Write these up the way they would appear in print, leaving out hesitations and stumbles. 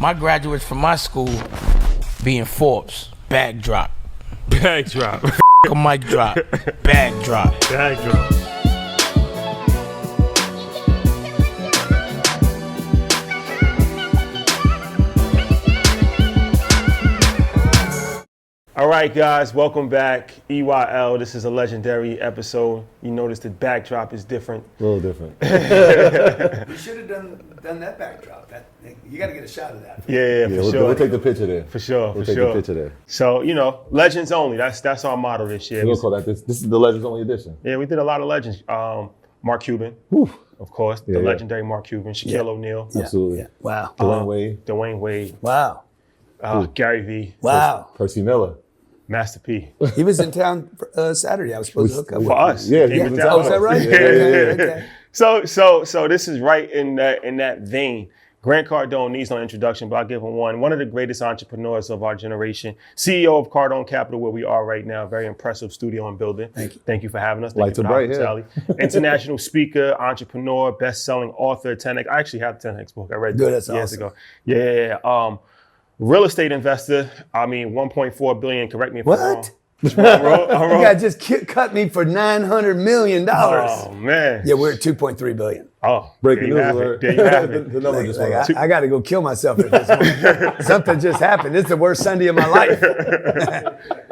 my graduates from my school being Forbes, bag drop. Bag drop. A mic drop, bag drop. Bag drop. All right, guys, welcome back. EYL, this is a legendary episode. You notice the backdrop is different. A little different. You should have done that backdrop. You got to get a shot of that. Yeah, for sure. We'll take the picture there. For sure, We'll take the picture there. So, legends only. That's our motto this year. We'll call that this is the Legends Only edition. Yeah, we did a lot of legends. Mark Cuban, of course, the legendary Mark Cuban, Shaquille O'Neal. Absolutely. Yeah. Wow. Dwayne Wade. Wow. Gary V. Wow. Percy Miller. Master P. He was in town Saturday. I was supposed to hook up For us. Yeah, he was was down. Oh, is that right? Okay. So this is right in that vein. Grant Cardone needs no introduction, but I'll give him one. One of the greatest entrepreneurs of our generation. CEO of Cardone Capital, where we are right now. Very impressive studio and building. Thank you. Thank you for having us. Lights are bright here. International speaker, entrepreneur, best-selling author, 10X. I actually have the 10X book. I read Good, it that's years awesome. ago. Yeah. Real estate investor. 1.4 billion. Correct me if I'm wrong. What? I'm wrong. You guys just cut me for $900 million. Oh, man. Yeah, we're at $2.3 billion. Oh, Breaking there you news have alert. it. There you have it. The number just went up. I got to go kill myself at this point. Something just happened. This is the worst Sunday of my life.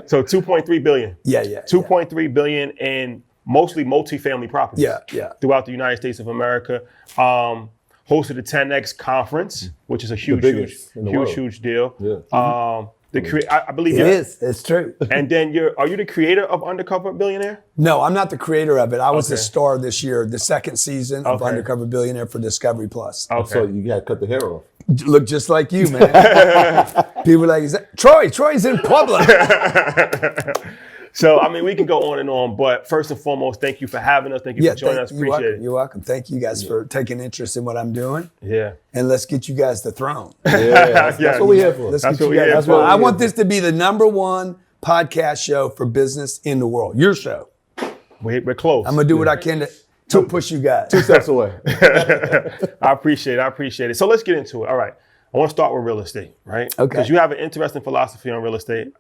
So 2.3 billion. Yeah. 2.3 billion in mostly multifamily properties. Yeah. Throughout the United States of America. Hosted the 10X conference, which is a huge deal. Yeah. I believe It is. It's true. And then are you the creator of Undercover Billionaire? No, I'm not the creator of it. I was the Okay. star this year, the second season of Okay. Undercover Billionaire for Discovery Plus. Okay. So you got to cut the hair off. Look just like you, man. People are like, is that Troy's in public. So, we can go on and on, but first and foremost, thank you for having us. Thank you for joining us. Appreciate it. You're welcome. Thank you guys for taking interest in what I'm doing. Yeah. And let's get you guys the throne. That's what we here for. Let's That's get what you we guys here the for. throne. I want this to be the #1 podcast show for business in the world. Your show. We're close. I'm going to do what I can to push you guys. 2 steps away. I appreciate it. So let's get into it. All right. I want to start with real estate, right? Okay. Because you have an interesting philosophy on real estate.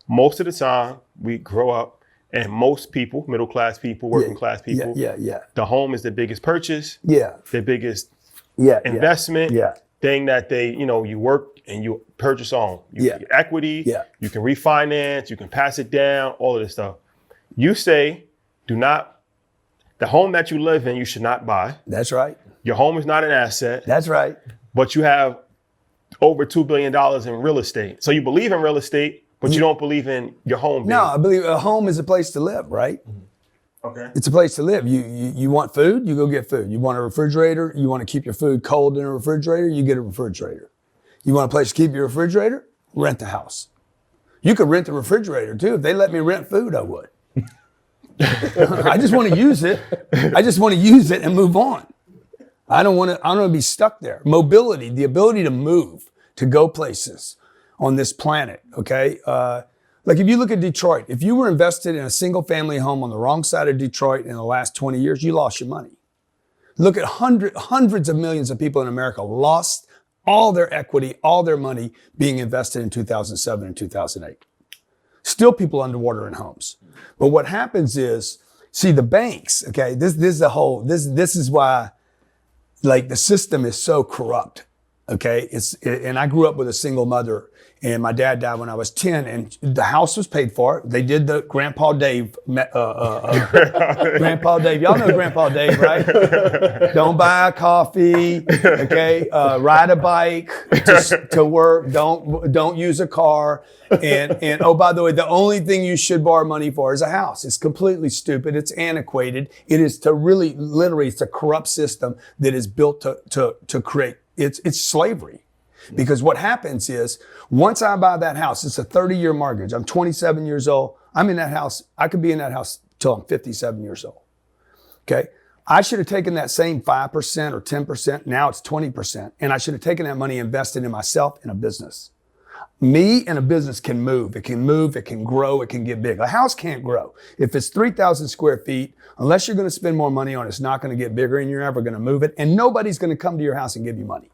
Most of the time, we grow up, and most people, middle-class people, working-class people, Yeah. the home is their biggest purchase, Yeah. their biggest Yeah. investment, Yeah. thing that they, you work and you purchase on. You get equity, you can refinance, you can pass it down, all of this stuff. You say, the home that you live in, you should not buy. That's right. Your home is not an asset, That's right. but you have over $2 billion in real estate. So you believe in real estate, but you don't believe in your home. No, I believe a home is a place to live, right? Okay. It's a place to live. You want food, you go get food. You want a refrigerator, you want to keep your food cold in a refrigerator, you get a refrigerator. You want a place to keep your refrigerator? Rent the house. You could rent the refrigerator too. If they let me rent food, I would. I just want to use it. I just want to use it and move on. I don't want to be stuck there. Mobility, the ability to move, to go places on this planet, okay? Like if you look at Detroit, if you were invested in a single family home on the wrong side of Detroit in the last 20 years, you lost your money. Look at hundreds of millions of people in America lost all their equity, all their money being invested in 2007 and 2008. Still people underwater in homes. But what happens is, see the banks, okay, this is why like the system is so corrupt. Okay, and I grew up with a single mother, and my dad died when I was 10, and the house was paid for. They did the Grandpa Dave, Grandpa Dave. Y'all know Grandpa Dave, right? Don't buy a coffee. Okay, ride a bike to work. Don't use a car. And oh, by the way, the only thing you should borrow money for is a house. It's completely stupid. It's antiquated. It is literally, it's a corrupt system that is built to create. It's slavery. Because what happens is, once I buy that house, it's a 30-year mortgage. I'm 27 years old. I'm in that house. I could be in that house till I'm 57 years old. Okay? I should have taken that same 5% or 10%. Now it's 20%. And I should have taken that money and invested in myself in a business. Me and a business can move. It can move. It can grow. It can get big. A house can't grow. If it's 3,000 square feet, unless you're going to spend more money on it, it's not going to get bigger and you're never going to move it. And nobody's going to come to your house and give you money.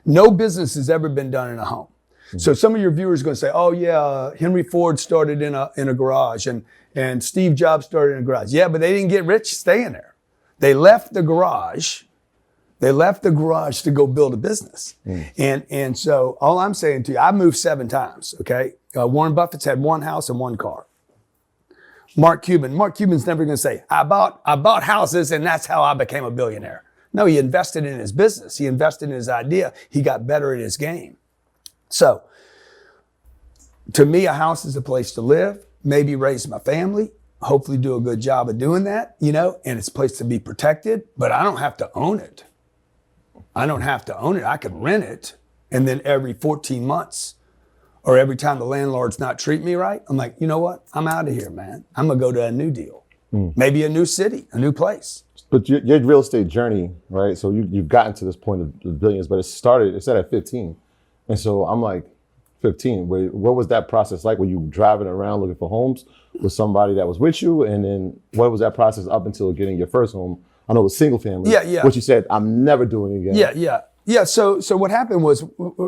No business has ever been done in a home. So some of your viewers are going to say, oh yeah, Henry Ford started in a garage and Steve Jobs started in a garage. Yeah, but they didn't get rich staying there. They left the garage. They left the garage to go build a business. And so all I'm saying to you, I moved 7 times, okay? Warren Buffett's had 1 house and 1 car. Mark Cuban's never going to say, I bought houses and that's how I became a billionaire. No, he invested in his business. He invested in his idea. He got better at his game. So to me, a house is a place to live, maybe raise my family, hopefully do a good job of doing that, you know, and it's a place to be protected, but I don't have to own it. I don't have to own it. I could rent it. And then every 14 months or every time the landlord's not treating me right, I'm like, you know what? I'm out of here, man. I'm going to go to a new deal. Maybe a new city, a new place. But your real estate journey, right? So you've gotten to this point of the billions, but it started at 15. And so I'm like, 15, what was that process like? Were you driving around looking for homes with somebody that was with you? And then what was that process up until getting your first home? I know it was single family. Yeah. Which you said, I'm never doing again. Yeah. So what happened was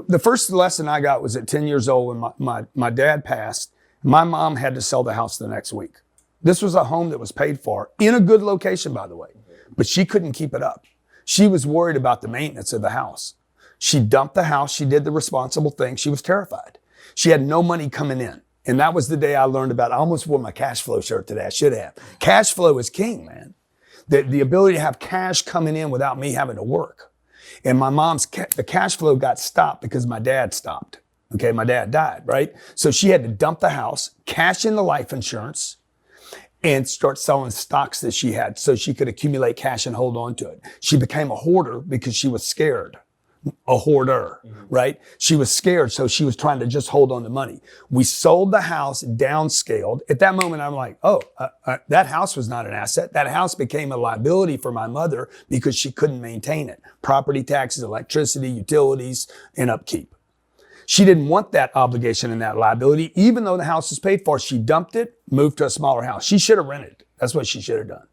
the first lesson I got was at 10 years old when my dad passed. My mom had to sell the house the next week. This was a home that was paid for in a good location, by the way, but she couldn't keep it up. She was worried about the maintenance of the house. She dumped the house. She did the responsible thing. She was terrified. She had no money coming in. And that was the day I learned about, I almost wore my cash flow shirt today. I should have. Cash flow is king, man. The ability to have cash coming in without me having to work. And my the cash flow got stopped because my dad stopped. Okay, my dad died, right? So she had to dump the house, cash in the life insurance, and start selling stocks that she had so she could accumulate cash and hold on to it. She became a hoarder because she was scared. A hoarder, right? She was scared, so she was trying to just hold on to money. We sold the house, downscaled. At that moment, I'm like, that house was not an asset. That house became a liability for my mother because she couldn't maintain it. Property taxes, electricity, utilities, and upkeep. She didn't want that obligation and that liability. Even though the house was paid for, she dumped it, moved to a smaller house. She should have rented. That's what she should have done.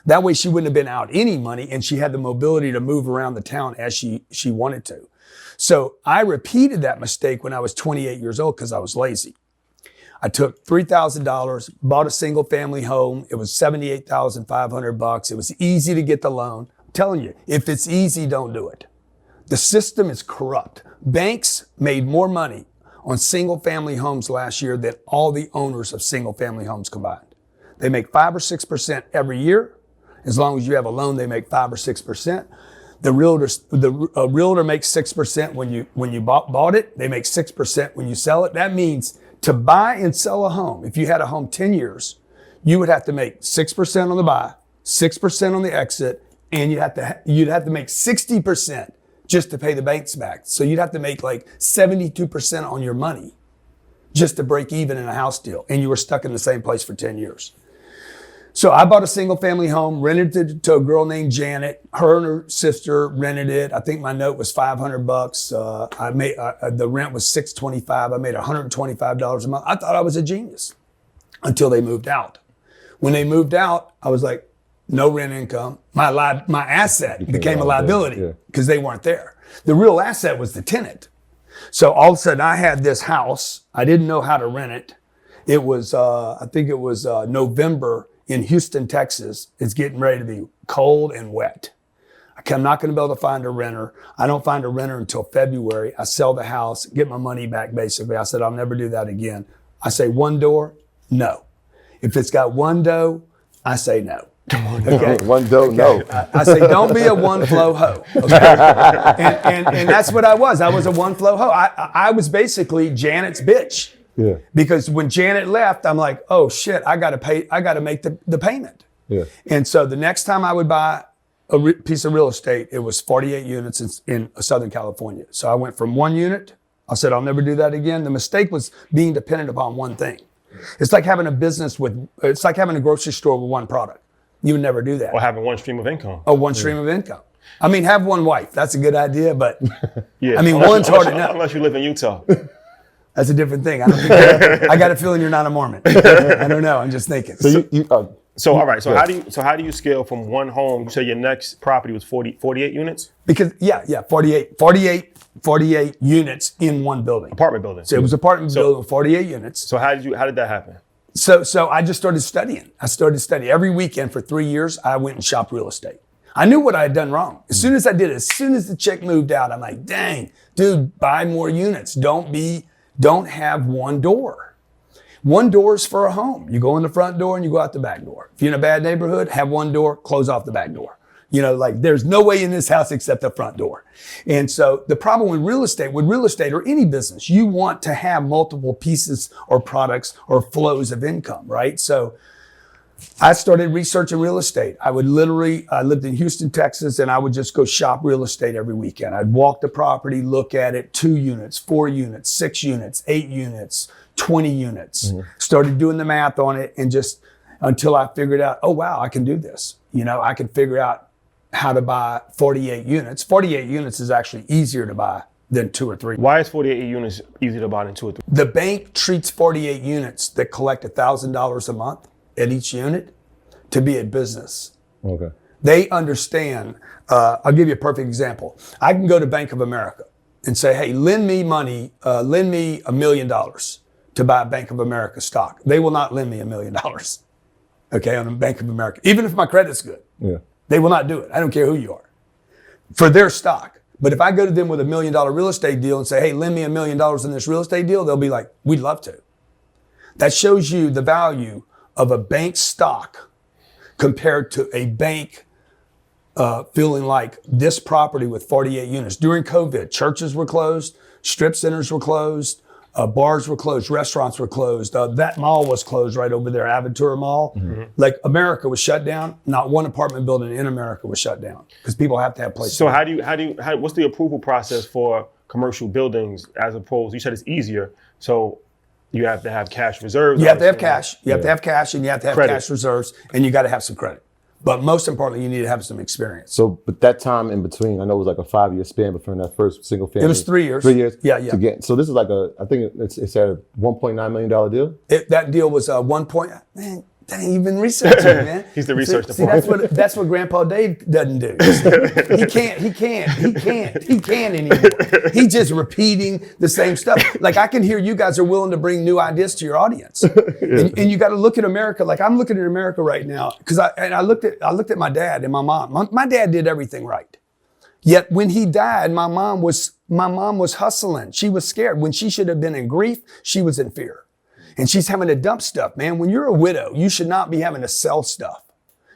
That way she wouldn't have been out any money and she had the mobility to move around the town as she wanted to. So I repeated that mistake when I was 28 years old because I was lazy. I took $3,000, bought a single family home. It was $78,500. It was easy to get the loan. I'm telling you, if it's easy, don't do it. The system is corrupt. Banks made more money on single family homes last year than all the owners of single family homes combined. They make 5 or 6% every year. As long as you have a loan, they make 5 or 6%. The realtor makes 6% when you bought it. They make 6% when you sell it. That means to buy and sell a home, if you had a home 10 years, you would have to make 6% on the buy, 6% on the exit, and you'd have to make 60% just to pay the banks back. So you'd have to make like 72% on your money just to break even in a house deal. And you were stuck in the same place for 10 years. So I bought a single family home, rented it to a girl named Janet. Her and her sister rented it. I think my note was $500. The rent was $625. I made $125 a month. I thought I was a genius until they moved out. When they moved out, I was like, no rent income. My asset became a liability because they weren't there. The real asset was the tenant. So all of a sudden I had this house. I didn't know how to rent it. It was, I think it was November in Houston, Texas. It's getting ready to be cold and wet. I'm not going to be able to find a renter. I don't find a renter until February. I sell the house, get my money back, basically. I said, I'll never do that again. I say, one door? No. If it's got one dough, I say no. Okay. One dough, no. I say, don't be a one flow hoe. Okay. And that's what I was. I was a one flow hoe. I was basically Janet's bitch. Yeah. Because when Janet left, I'm like, oh shit, I got to make the payment. Yeah. And so the next time I would buy a piece of real estate, it was 48 units in Southern California. So I went from 1 unit. I said, I'll never do that again. The mistake was being dependent upon one thing. It's like having a it's like having a grocery store with one product. You would never do that. Or having one stream of income. One stream of income. I mean, have one wife. That's a good idea, but yeah. I mean, one's hard enough. Unless you live in Utah. That's a different thing. I don't think I got a feeling you're not a Mormon. I don't know. I'm just thinking. So you So all right. So how do you scale from one home? You said your next property was 48 units? Because 48 units in one building. Apartment building. So it was apartment building with 48 units. So how did that happen? So I just started studying. Every weekend for 3 years. I went and shopped real estate. I knew what I had done wrong. As soon as the check moved out, I'm like, dang, dude, buy more units. Don't have one door. One door is for a home. You go in the front door and you go out the back door. If you're in a bad neighborhood, have one door, close off the back door. Like there's no way in this house except the front door. And so the problem with real estate or any business, you want to have multiple pieces or products or flows of income, right? So I started researching real estate. I lived in Houston, Texas, and I would just go shop real estate every weekend. I'd walk the property, look at it, 2 units, 4 units, 6 units, 8 units, 20 units. Started doing the math on it and just until I figured out, oh, wow, I can do this. I can figure out how to buy 48 units. 48 units is actually easier to buy than 2 or 3. Why is 48 units easier to buy than 2 or 3? The bank treats 48 units that collect $1,000 a month at each unit to be a business. Okay. They understand. I'll give you a perfect example. I can go to Bank of America and say, hey, lend me money, lend me $1 million to buy Bank of America stock. They will not lend me $1 million, okay, on Bank of America, even if my credit's good. Yeah. They will not do it. I don't care who you are, for their stock. But if I go to them with $1 million real estate deal and say, hey, lend me $1 million in this real estate deal, they'll be like, we'd love to. That shows you the value of a bank stock compared to a bank feeling like this property with 48 units. During COVID, churches were closed, strip centers were closed, bars were closed, restaurants were closed. That mall was closed right over there, Aventura Mall. Mm-hmm. Like America was shut down. Not one apartment building in America was shut down because people have to have places. So what's the approval process for commercial buildings as opposed? You said it's easier. So you have to have cash reserves. You have to have cash. You have to have cash, and you have to have cash reserves, and you got to have some credit. But most importantly, you need to have some experience. So, but that time in between, I know it was like a 5-year span between that first single family. It was 3 years. 3 years. Yeah. So this is like I think it's a $1.9 million deal. That deal was man. That ain't even researching, man. He's the research department. That's what Grandpa Dave doesn't do. He can't anymore. He's just repeating the same stuff. Like I can hear you guys are willing to bring new ideas to your audience, and you got to look at America. Like I'm looking at America right now because I looked at my dad and my mom. My dad did everything right, yet when he died, my mom was hustling. She was scared. When she should have been in grief, she was in fear. And she's having to dump stuff, man. When you're a widow, you should not be having to sell stuff.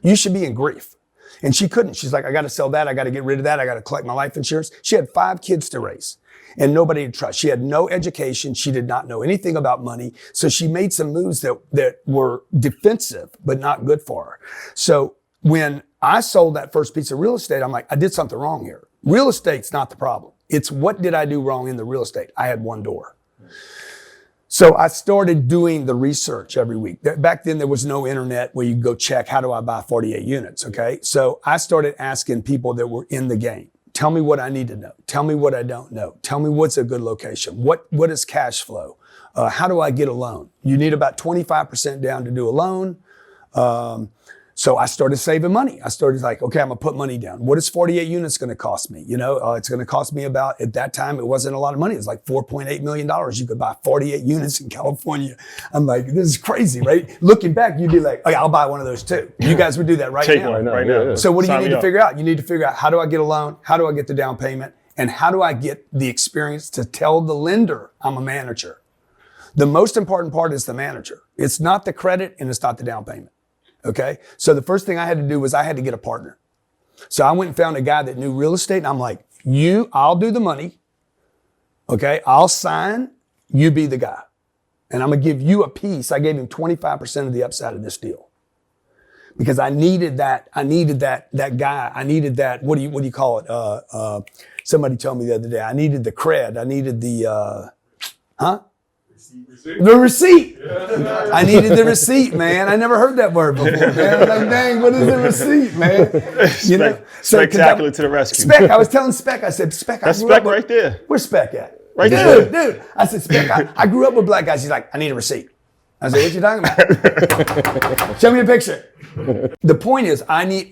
You should be in grief. And she couldn't. She's like, I got to sell that. I got to get rid of that. I got to collect my life insurance. She had 5 kids to raise and nobody to trust. She had no education. She did not know anything about money. So she made some moves that were defensive, but not good for her. So when I sold that first piece of real estate, I'm like, I did something wrong here. Real estate's not the problem. It's what did I do wrong in the real estate? I had one door. So I started doing the research every week. Back then, there was no internet where you go check, how do I buy 48 units, okay? So I started asking people that were in the game, tell me what I need to know. Tell me what I don't know. Tell me what's a good location. What is cash flow? How do I get a loan? You need about 25% down to do a loan. So I started saving money. I started like, okay, I'm gonna put money down. What is 48 units gonna cost me? It's gonna cost me about, at that time, it wasn't a lot of money. It was like $4.8 million. You could buy 48 units in California. I'm like, this is crazy, right? Looking back, you'd be like, okay, I'll buy one of those too. You guys would do that right now. Right now. So what do you need to figure out? You need to figure out, how do I get a loan? How do I get the down payment? And how do I get the experience to tell the lender I'm a manager? The most important part is the manager. It's not the credit and it's not the down payment. Okay. So the first thing I had to do was I had to get a partner. So I went and found a guy that knew real estate and I'm like, I'll do the money. Okay. I'll sign, you be the guy. And I'm going to give you a piece. I gave him 25% of the upside of this deal because I needed that guy. I needed that. What do you call it? Somebody told me the other day, I needed the cred. I needed the, The receipt. Yeah. I needed the receipt, man. I never heard that word before, man. I was like, dang, what is the receipt, man? Spectacular to the rescue. Spec, I was telling Spec, I said, Spec, that's Spec right there. Where's Spec at? Right there. Dude. I said, Spec, I grew up with black guys. He's like, I need a receipt. I said, what you talking about? Show me a picture. The point is,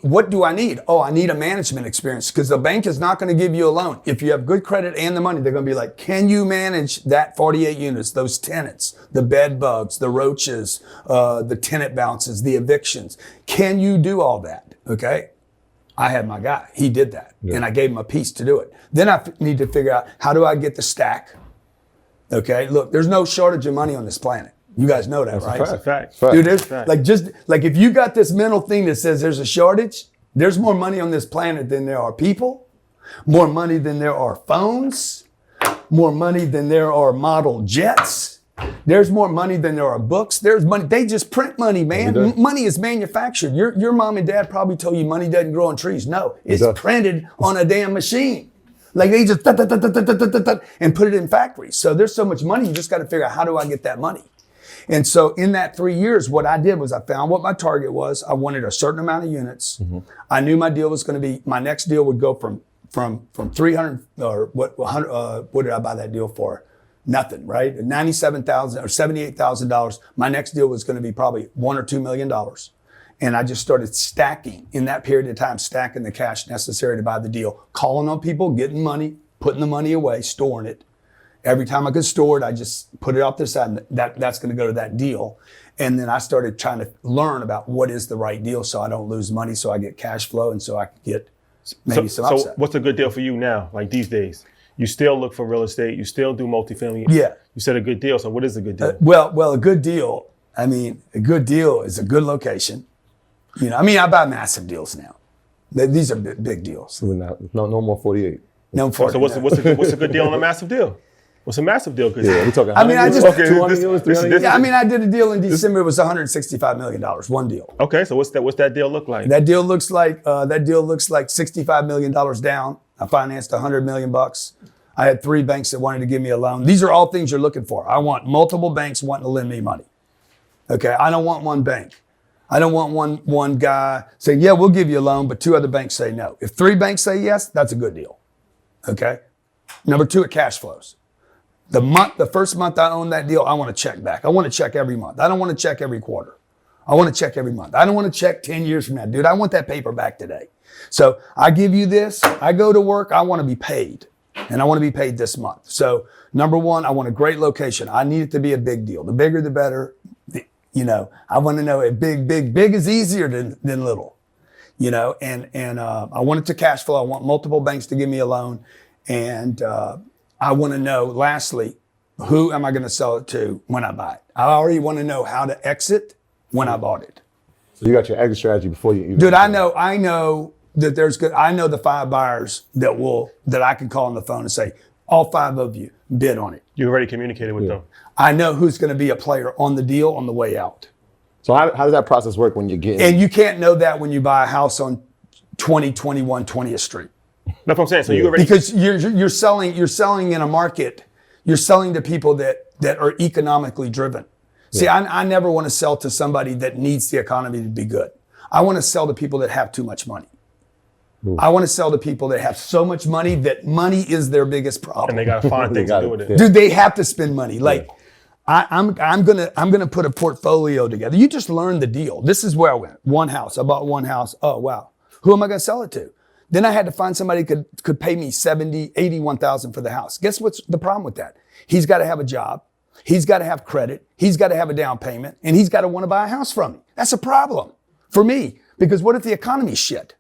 what do I need? Oh, I need a management experience because the bank is not going to give you a loan. If you have good credit and the money, they're going to be like, can you manage that 48 units, those tenants, the bed bugs, the roaches, the tenant bounces, the evictions? Can you do all that? Okay. I had my guy. He did that. Yeah. And I gave him a piece to do it. Then I need to figure out, how do I get the stack? Okay. Look, there's no shortage of money on this planet. You guys know that, right? That's a fact. Dude, there's like if you got this mental thing that says there's a shortage, there's more money on this planet than there are people, more money than there are phones, more money than there are model jets. There's more money than there are books. There's money. They just print money, man. Money is manufactured. Your mom and dad probably told you money doesn't grow on trees. No, it's printed on a damn machine. Like they just and put it in factories. So there's so much money, you just got to figure out, how do I get that money? And so in that 3 years, what I did was I found what my target was. I wanted a certain amount of units. Mm-hmm. I knew my deal was going to be, my next deal would go from 300 or what did I buy that deal for? Nothing, right? $97,000 or $78,000. My next deal was going to be probably $1 or $2 million. And I just started stacking in that period of time, stacking the cash necessary to buy the deal, calling on people, getting money, putting the money away, storing it. Every time I could store it, I just put it off to the side, and that's going to go to that deal. And then I started trying to learn about what is the right deal so I don't lose money, so I get cash flow, and so I can get maybe some upside. So what's a good deal for you now, like these days? You still look for real estate. You still do multifamily. Yeah. You said a good deal. So what is a good deal? Well, a good deal, I mean, a good deal is a good location. You know, I mean, I buy massive deals now. These are big deals. No more 48. No 48. So what's a good deal on a massive deal? What's a massive deal? Yeah, we're talking. I mean, I just. Okay, 200 deals, 300 I mean, I did a deal in December. It was $165 million, one deal. Okay, so what's that deal look like? That deal looks like $65 million down. I financed $100 million. I had 3 banks that wanted to give me a loan. These are all things you're looking for. I want multiple banks wanting to lend me money. Okay, I don't want one bank. I don't want one guy saying, yeah, we'll give you a loan, but 2 other banks say no. If 3 banks say yes, that's a good deal. Okay. Number 2, it cash flows. The first month I own that deal, I want to check back. I want to check every month. I don't want to check every quarter. I want to check every month. I don't want to check 10 years from now. Dude, I want that paper back today. So I give you this. I go to work. I want to be paid. And I want to be paid this month. So number 1, I want a great location. I need it to be a big deal. The bigger, the better. You know, I want to know it big is easier than little. You know, and I want it to cash flow. I want multiple banks to give me a loan. And I want to know, lastly, who am I going to sell it to when I buy it? I already want to know how to exit when I bought it. So you got your exit strategy before you even. Dude, I know that I know the 5 buyers that I can call on the phone and say, all 5 of you bid on it. You already communicated with them. I know who's going to be a player on the deal on the way out. So how does that process work when you get? And you can't know that when you buy a house on 2021 20th Street. That's what I'm saying. So you already, because you're selling in a market. You're selling to people that are economically driven. See, I never want to sell to somebody that needs the economy to be good. I want to sell to people that have too much money. Ooh. I want to sell to people that have so much money that money is their biggest problem. And they got to find things to do with it. Dude, they have to spend money. Like, I'm gonna put a portfolio together. You just learn the deal. This is where I went. One house. I bought one house. Oh wow. Who am I gonna sell it to? Then I had to find somebody could pay me $70,000, $81,000 for the house. Guess what's the problem with that? He's got to have a job. He's got to have credit. He's got to have a down payment, and he's got to want to buy a house from me. That's a problem for me, because what if the economy's shit?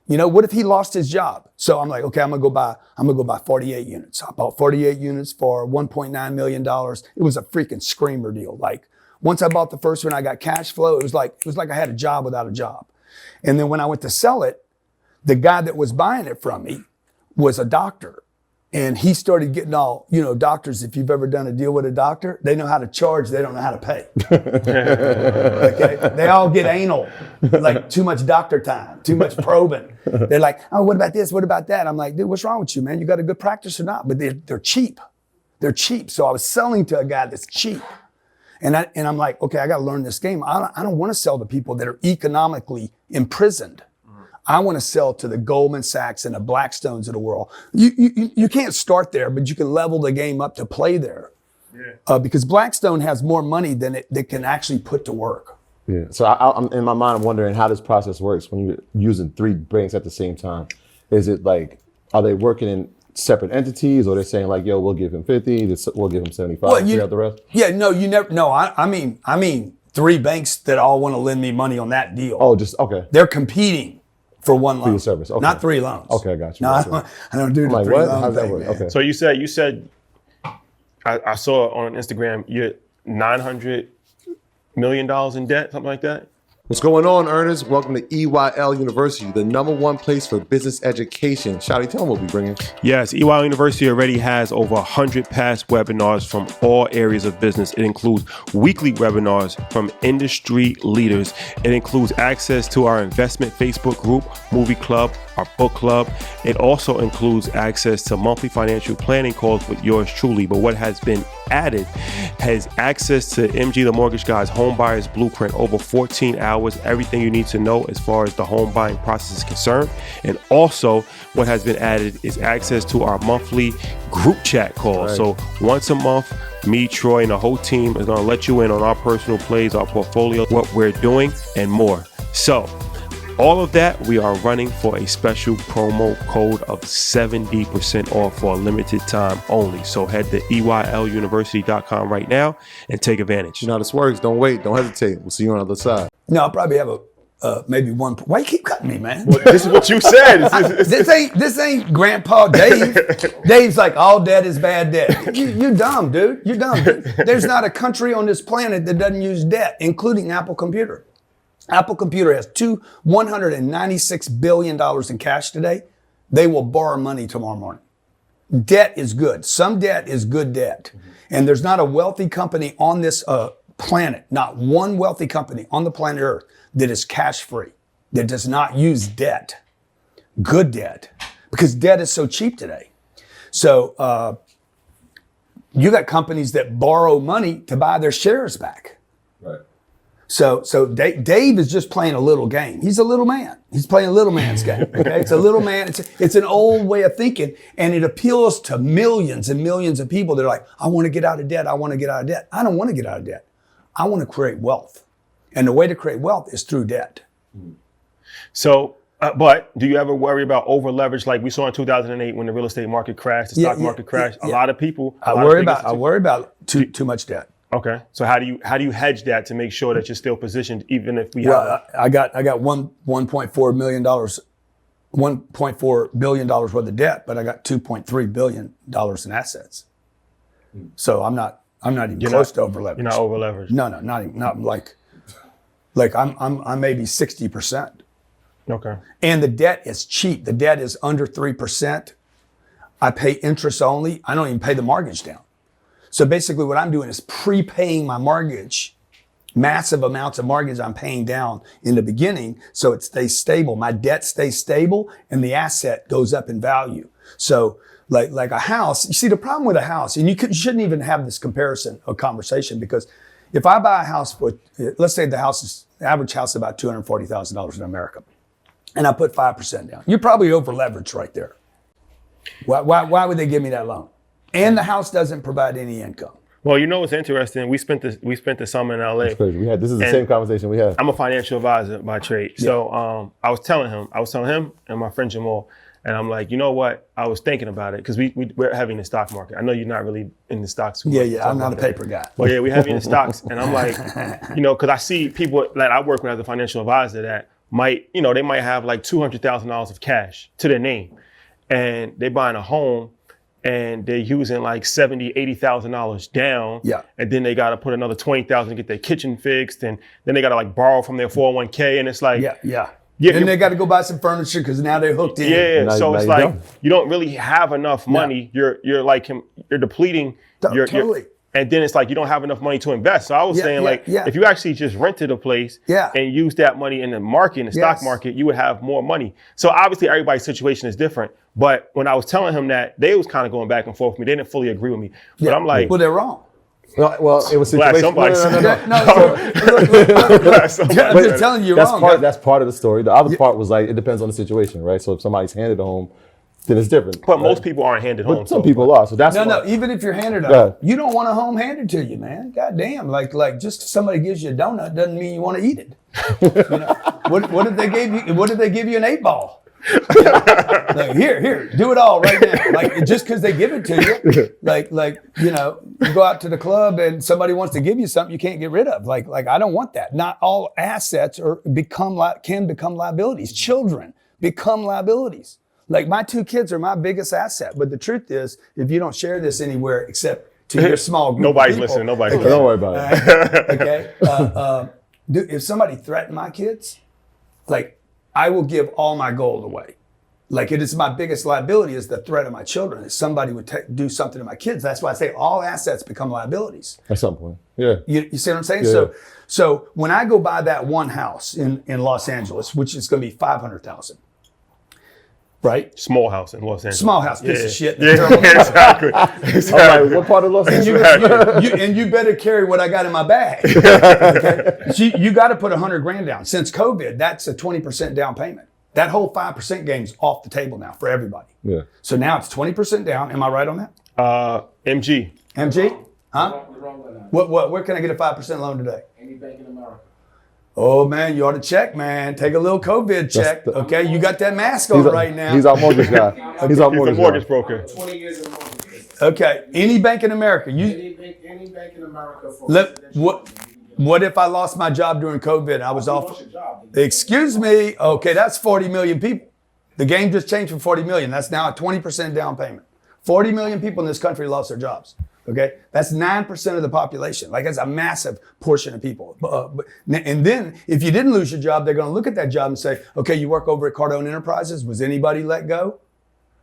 You know, what if he lost his job? So I'm like, okay, I'm gonna go buy 48 units. I bought 48 units for $1.9 million. It was a freaking screamer deal. Like, once I bought the first one, I got cash flow. It was like I had a job without a job. And then when I went to sell it, the guy that was buying it from me was a doctor. And he started getting all, doctors, if you've ever done a deal with a doctor, they know how to charge, they don't know how to pay. Okay? They all get anal, like too much doctor time, too much probing. They're like, oh, what about this? What about that? I'm like, dude, what's wrong with you, man? You got a good practice or not? But they're cheap. They're cheap. So I was selling to a guy that's cheap. And I'm like, okay, I got to learn this game. I don't want to sell to people that are economically imprisoned. I want to sell to the Goldman Sachs and the Blackstones of the world. You can't start there, but you can level the game up to play there. because Blackstone has more money than they can actually put to work. Yeah. So I'm in my mind, I'm wondering how this process works when you're using 3 banks at the same time. Is it like, are they working in separate entities, or they're saying like, yo, we'll give him 50, we'll give him 75, figure out the rest? Yeah, no, you never. No, I mean 3 banks that all want to lend me money on that deal. Oh, just okay. They're competing for one loan. For your service, okay. Not 3 loans. Okay, I got you. No, I don't do the like, 3 what? loan How's that thing, work? man. Okay. So you said, I saw on Instagram you're $900 million in debt, something like that. What's going on, earners? Welcome to EYL University, the #1 place for business education. Shouty, tell them what we're bringing. Yes, EYL University already has over 100 past webinars from all areas of business. It includes weekly webinars from industry leaders. It includes access to our investment Facebook group, movie club, our book club. It also includes access to monthly financial planning calls with yours truly. But what has been added has access to MG the Mortgage Guy's Home Buyer's Blueprint, over 14 hours, everything you need to know as far as the home buying process is concerned. And also what has been added is access to our monthly group chat calls. Right. So once a month, me, Troy, and the whole team is going to let you in on our personal plays, our portfolio, what we're doing, and more. So all of that, we are running for a special promo code of 70% off for a limited time only. So head to EYLUniversity.com right now and take advantage. You know how this works. Don't wait. Don't hesitate. We'll see you on the other side. No, I'll probably have maybe one. Why you keep cutting me, man? Well, this is what you said. This ain't Grandpa Dave. Dave's like, all debt is bad debt. You dumb, dude. You're dumb. Dude. There's not a country on this planet that doesn't use debt, including Apple Computer. Apple Computer has $196 billion in cash today. They will borrow money tomorrow morning. Debt is good. Some debt is good debt. And there's not a wealthy company on this planet, not one wealthy company on the planet Earth that is cash free, that does not use debt, good debt, because debt is so cheap today. So you got companies that borrow money to buy their shares back. Right. So Dave is just playing a little game. He's a little man. He's playing a little man's game. Okay, it's a little man. It's an old way of thinking, and it appeals to millions and millions of people that are like, I want to get out of debt. I want to get out of debt. I don't want to get out of debt. I want to create wealth, and the way to create wealth is through debt. So, but do you ever worry about over leverage, like we saw in 2008 when the real estate market crashed, the stock market crashed? A lot of people. I worry about too much debt. Okay, so how do you hedge that to make sure that you're still positioned even if we have? I got $1.4 billion worth of debt, but I got $2.3 billion in assets. So I'm not even close to over leverage. You're not over leveraged. No, not even, not like I'm maybe 60%. Okay. And the debt is cheap. The debt is under 3%. I pay interest only. I don't even pay the mortgage down. So basically what I'm doing is prepaying my mortgage, massive amounts of mortgage I'm paying down in the beginning so it stays stable. My debt stays stable and the asset goes up in value. So like a house, you see the problem with a house, and you shouldn't even have this comparison or conversation, because if I buy a house for, let's say the average house is about $240,000 in America, and I put 5% down, you're probably over leveraged right there. Why would they give me that loan? And the house doesn't provide any income. Well, you know what's interesting? We spent the summer in LA. That's crazy. This is the same conversation we had. I'm a financial advisor by trade. Yeah. So I was telling him and my friend Jamal, and I'm like, you know what? I was thinking about it, because we're heavy in the stock market. I know you're not really in the stocks. Yeah, I'm not a paper guy. Well, yeah, we're heavy in the stocks. And I'm like, because I see people that I work with as a financial advisor that might, they might have like $200,000 of cash to their name, and they're buying a home, and they're using like $70,000, $80,000 down. Yeah. And then they got to put another $20,000 to get their kitchen fixed. And then they got to like borrow from their 401k. And it's like, yeah. Then they got to go buy some furniture because now they're hooked in. Yeah. So it's like, you don't really have enough money. No. You're depleting. Totally. And then it's like, you don't have enough money to invest. So I was saying if you actually just rented a place and used that money in the market, in the stock market, you would have more money. So obviously everybody's situation is different. But when I was telling him that, they was kind of going back and forth with me. They didn't fully agree with me. But I'm like, well, they're wrong. Well, it was situation. No. I'm just telling you, you're wrong. That's part of the story. The other part was like, it depends on the situation, right? So if somebody's handed a home, then it's different. But most people aren't handed home. But some people are. So that's No, even if you're handed a home, you don't want a home handed to you, man. God damn. Like just 'cause somebody gives you a donut doesn't mean you want to eat it. You know? What if they gave you? What if they give you an 8-ball? Like, here, do it all right now. Like just because they give it to you, like you know, you go out to the club and somebody wants to give you something you can't get rid of. Like I don't want that. Not all assets can become liabilities. Children become liabilities. Like my 2 kids are my biggest asset. But the truth is, if you don't share this anywhere except to your small group, nobody's of people, listening. Nobody's listening. Don't worry about it. Okay. Dude, if somebody threatened my kids, like I will give all my gold away. Like it is my biggest liability is the threat of my children. If somebody would do something to my kids, that's why I say all assets become liabilities. At some point, yeah. You see what I'm saying? Yeah. So when I go buy that one house in Los Angeles, which is going to be $500,000, right? Small house in Los Angeles. Small house, piece of shit. Yeah, exactly. Like, what part of Los Angeles? And you better carry what I got in my bag. Okay? So you got to put $100,000 down. Since COVID, that's a 20% down payment. That whole 5% game's off the table now for everybody. Yeah. So now it's 20% down. Am I right on that? MG. MG? Huh? The wrong one now. Where can I get a 5% loan today? Any bank in America. Oh man, you ought to check, man. Take a little COVID check. Okay, you got that mask on right now. He's our mortgage guy. He's our He's a mortgage broker. 20 years in mortgage. Okay, any bank in America. Any bank in America for What if I lost my job during COVID? I was off. your job. Excuse me. Okay, that's 40 million people. The game just changed from 40 million. That's now a 20% down payment. 40 million people in this country lost their jobs. Okay, that's 9% of the population. Like that's a massive portion of people. And then if you didn't lose your job, they're going to look at that job and say, okay, you work over at Cardone Enterprises. Was anybody let go?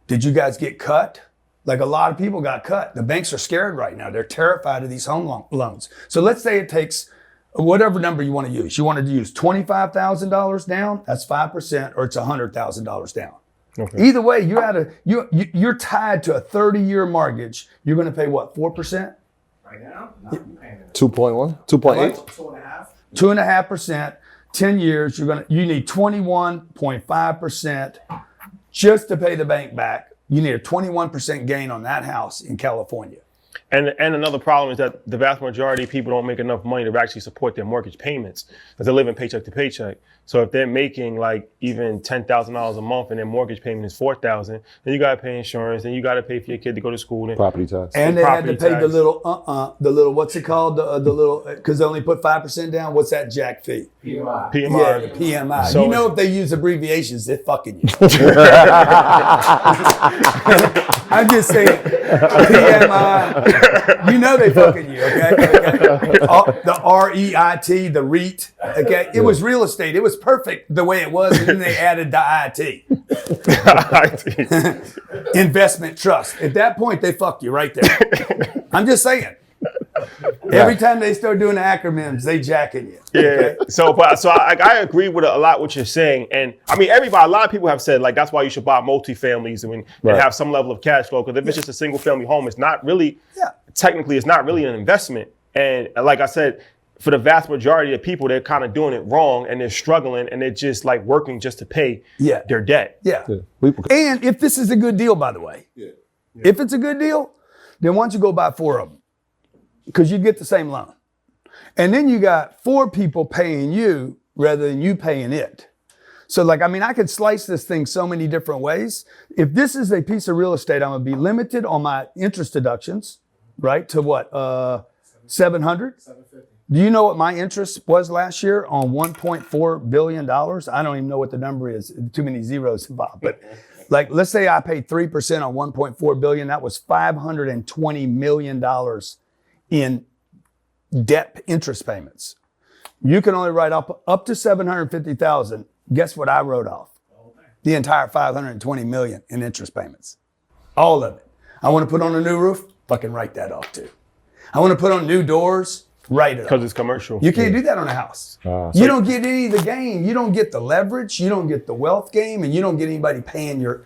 Did you guys get cut? Like a lot of people got cut. The banks are scared right now. They're terrified of these home loans. So let's say it takes whatever number you want to use. You want to use $25,000 down, that's 5%, or it's $100,000 down. Okay. Either way, you're tied to a 30-year mortgage. You're going to pay what, 4%? Right now? No, I'm paying it. 2.1? 2.8? 2.5. 2.5%, 10 years, you need 21.5% just to pay the bank back. You need a 21% gain on that house in California. And another problem is that the vast majority of people don't make enough money to actually support their mortgage payments because they're living paycheck to paycheck. So if they're making like even $10,000 a month and their mortgage payment is $4,000, then you got to pay insurance, then you got to pay for your kid to go to school. And property tax. And they had to pay the little, what's it called? The little, because they only put 5% down. What's that jack fee? PMI. Yeah, the PMI. So you know if they use abbreviations, they're fucking you. I'm just saying, PMI, you know they fucking you, okay? The REIT, the REIT, okay? It was real estate. It was perfect the way it was, and then they added the IT. Investment trust. At that point, they fucked you right there. I'm just saying. Every time they start doing the acronyms, they jacking you. Yeah. Okay? So I agree with a lot what you're saying, and I mean a lot of people have said like that's why you should buy multifamilies and have some level of cash flow, because if it's just a single family home, it's not really technically it's not really an investment. And like I said, for the vast majority of people, they're kind of doing it wrong and they're struggling and they're just like working just to pay their debt. Yeah. And if this is a good deal, by the way, if it's a good deal, then why don't you go buy 4 of them? Because you get the same loan. And then you got 4 people paying you rather than you paying it. So like, I mean, I could slice this thing so many different ways. If this is a piece of real estate, I'm gonna be limited on my interest deductions, right? To what, 700? 750. Do you know what my interest was last year on $1.4 billion? I don't even know what the number is. Too many zeros involved. But like, let's say I paid 3% on $1.4 billion. That was $520 million in debt interest payments. You can only write up to $750,000. Guess what I wrote off? The entire $520 million in interest payments. All of it. I want to put on a new roof? Fucking write that off too. I want to put on new doors? Write it off. Because it's commercial. You can't do that on a house. You don't get any of the gain. You don't get the leverage. You don't get the wealth game, and you don't get anybody paying your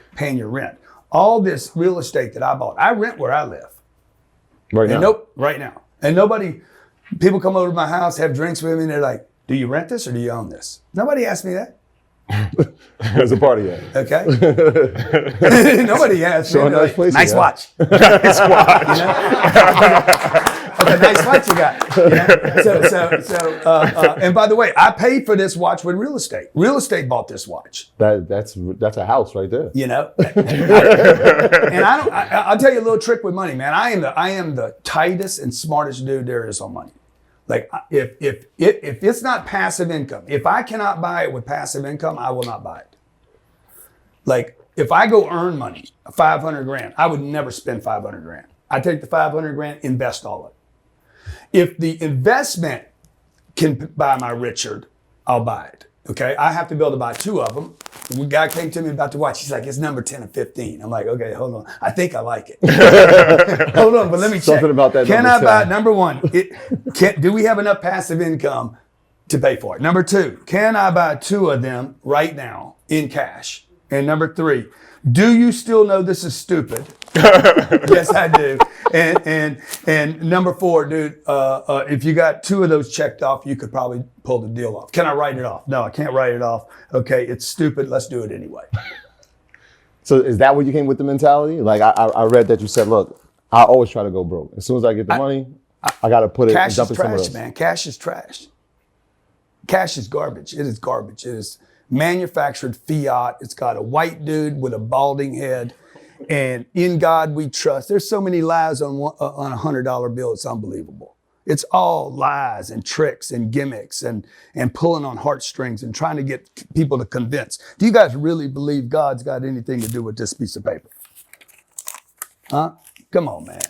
rent. All this real estate that I bought, I rent where I live. Right now. And people come over to my house, have drinks with me, and they're like, do you rent this or do you own this? Nobody asked me that. There's a party at. Okay. Nobody asked. So me. a nice place Nice you watch. Nice watch. Okay, nice watch you got. And by the way, I paid for this watch with real estate. Real estate bought this watch. That's a house right there. You know. And I'll tell you a little trick with money, man. I am the tightest and smartest dude there is on money. Like if it's not passive income, if I cannot buy it with passive income, I will not buy it. Like if I go earn money, 500 grand, I would never spend 500 grand. I take the 500 grand, invest all of it. If the investment can buy my Richard, I'll buy it. Okay, I have to be able to buy 2 of them. When guy came to me about the watch, he's like, it's number 10 or 15. I'm like, okay, hold on. I think I like it. Hold on, but let me check. Something about that. Can I buy, number 1, do we have enough passive income to pay for it? Number 2, can I buy 2 of them right now in cash? And number 3, do you still know this is stupid? Yes, I do. And number 4, dude, if you got 2 of those checked off, you could probably pull the deal off. Can I write it off? No, I can't write it off. Okay, it's stupid. Let's do it anyway. So is that where you came with the mentality? Like I read that you said, look, I always try to go broke. As soon as I get the money, I got to put it and dump it somewhere else. Cash is trash, man. Cash is trash. Cash is garbage. It is garbage. It is manufactured fiat. It's got a white dude with a balding head. And in God we trust. There's so many lies on a $100 bill. It's unbelievable. It's all lies and tricks and gimmicks and pulling on heartstrings and trying to get people to convince. Do you guys really believe God's got anything to do with this piece of paper? Huh? Come on, man.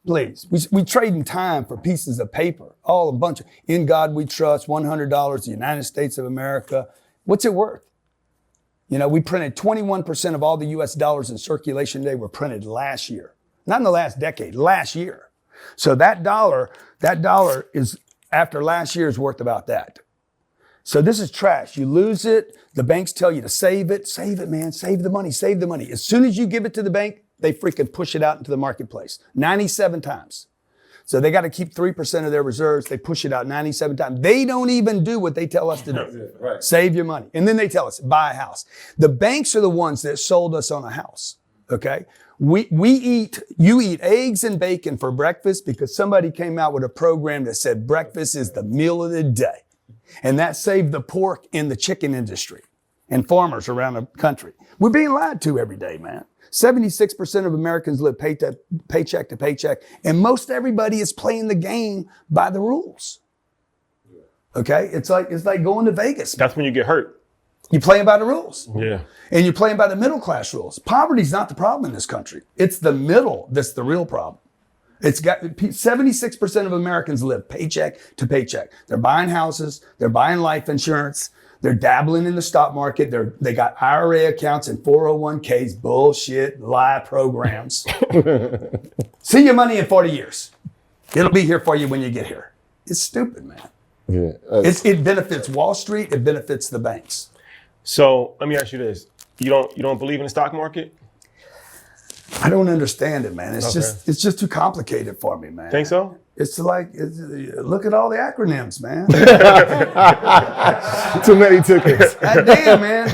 Please. We trading time for pieces of paper. All a bunch of, in God we trust, $100, the United States of America. What's it worth? You know, we printed 21% of all the US dollars in circulation today were printed last year. Not in the last decade, last year. So that dollar is, after last year, is worth about that. So this is trash. You lose it. The banks tell you to save it. Save it, man. Save the money. Save the money. As soon as you give it to the bank, they freaking push it out into the marketplace 97 times. So they got to keep 3% of their reserves. They push it out 97 times. They don't even do what they tell us to do. Right. Save your money. And then they tell us, buy a house. The banks are the ones that sold us on a house. Okay. You eat eggs and bacon for breakfast because somebody came out with a program that said breakfast is the meal of the day. And that saved the pork in the chicken industry and farmers around the country. We're being lied to every day, man. 76% of Americans live paycheck to paycheck, and most everybody is playing the game by the rules. Okay? It's like going to Vegas. That's when you get hurt. You're playing by the rules. Yeah. And you're playing by the middle class rules. Poverty's not the problem in this country. It's the middle that's the real problem. It's got 76% of Americans live paycheck to paycheck. They're buying houses, they're buying life insurance, they're dabbling in the stock market, they got IRA accounts and 401ks, bullshit, lie programs. See your money in 40 years. It'll be here for you when you get here. It's stupid, man. Yeah. It benefits Wall Street, it benefits the banks. So let me ask you this. You don't believe in the stock market? I don't understand it, man. It's Okay. it's just too complicated for me, man. Think so? It's like, look at all the acronyms, man. Too many tickets. God damn, man.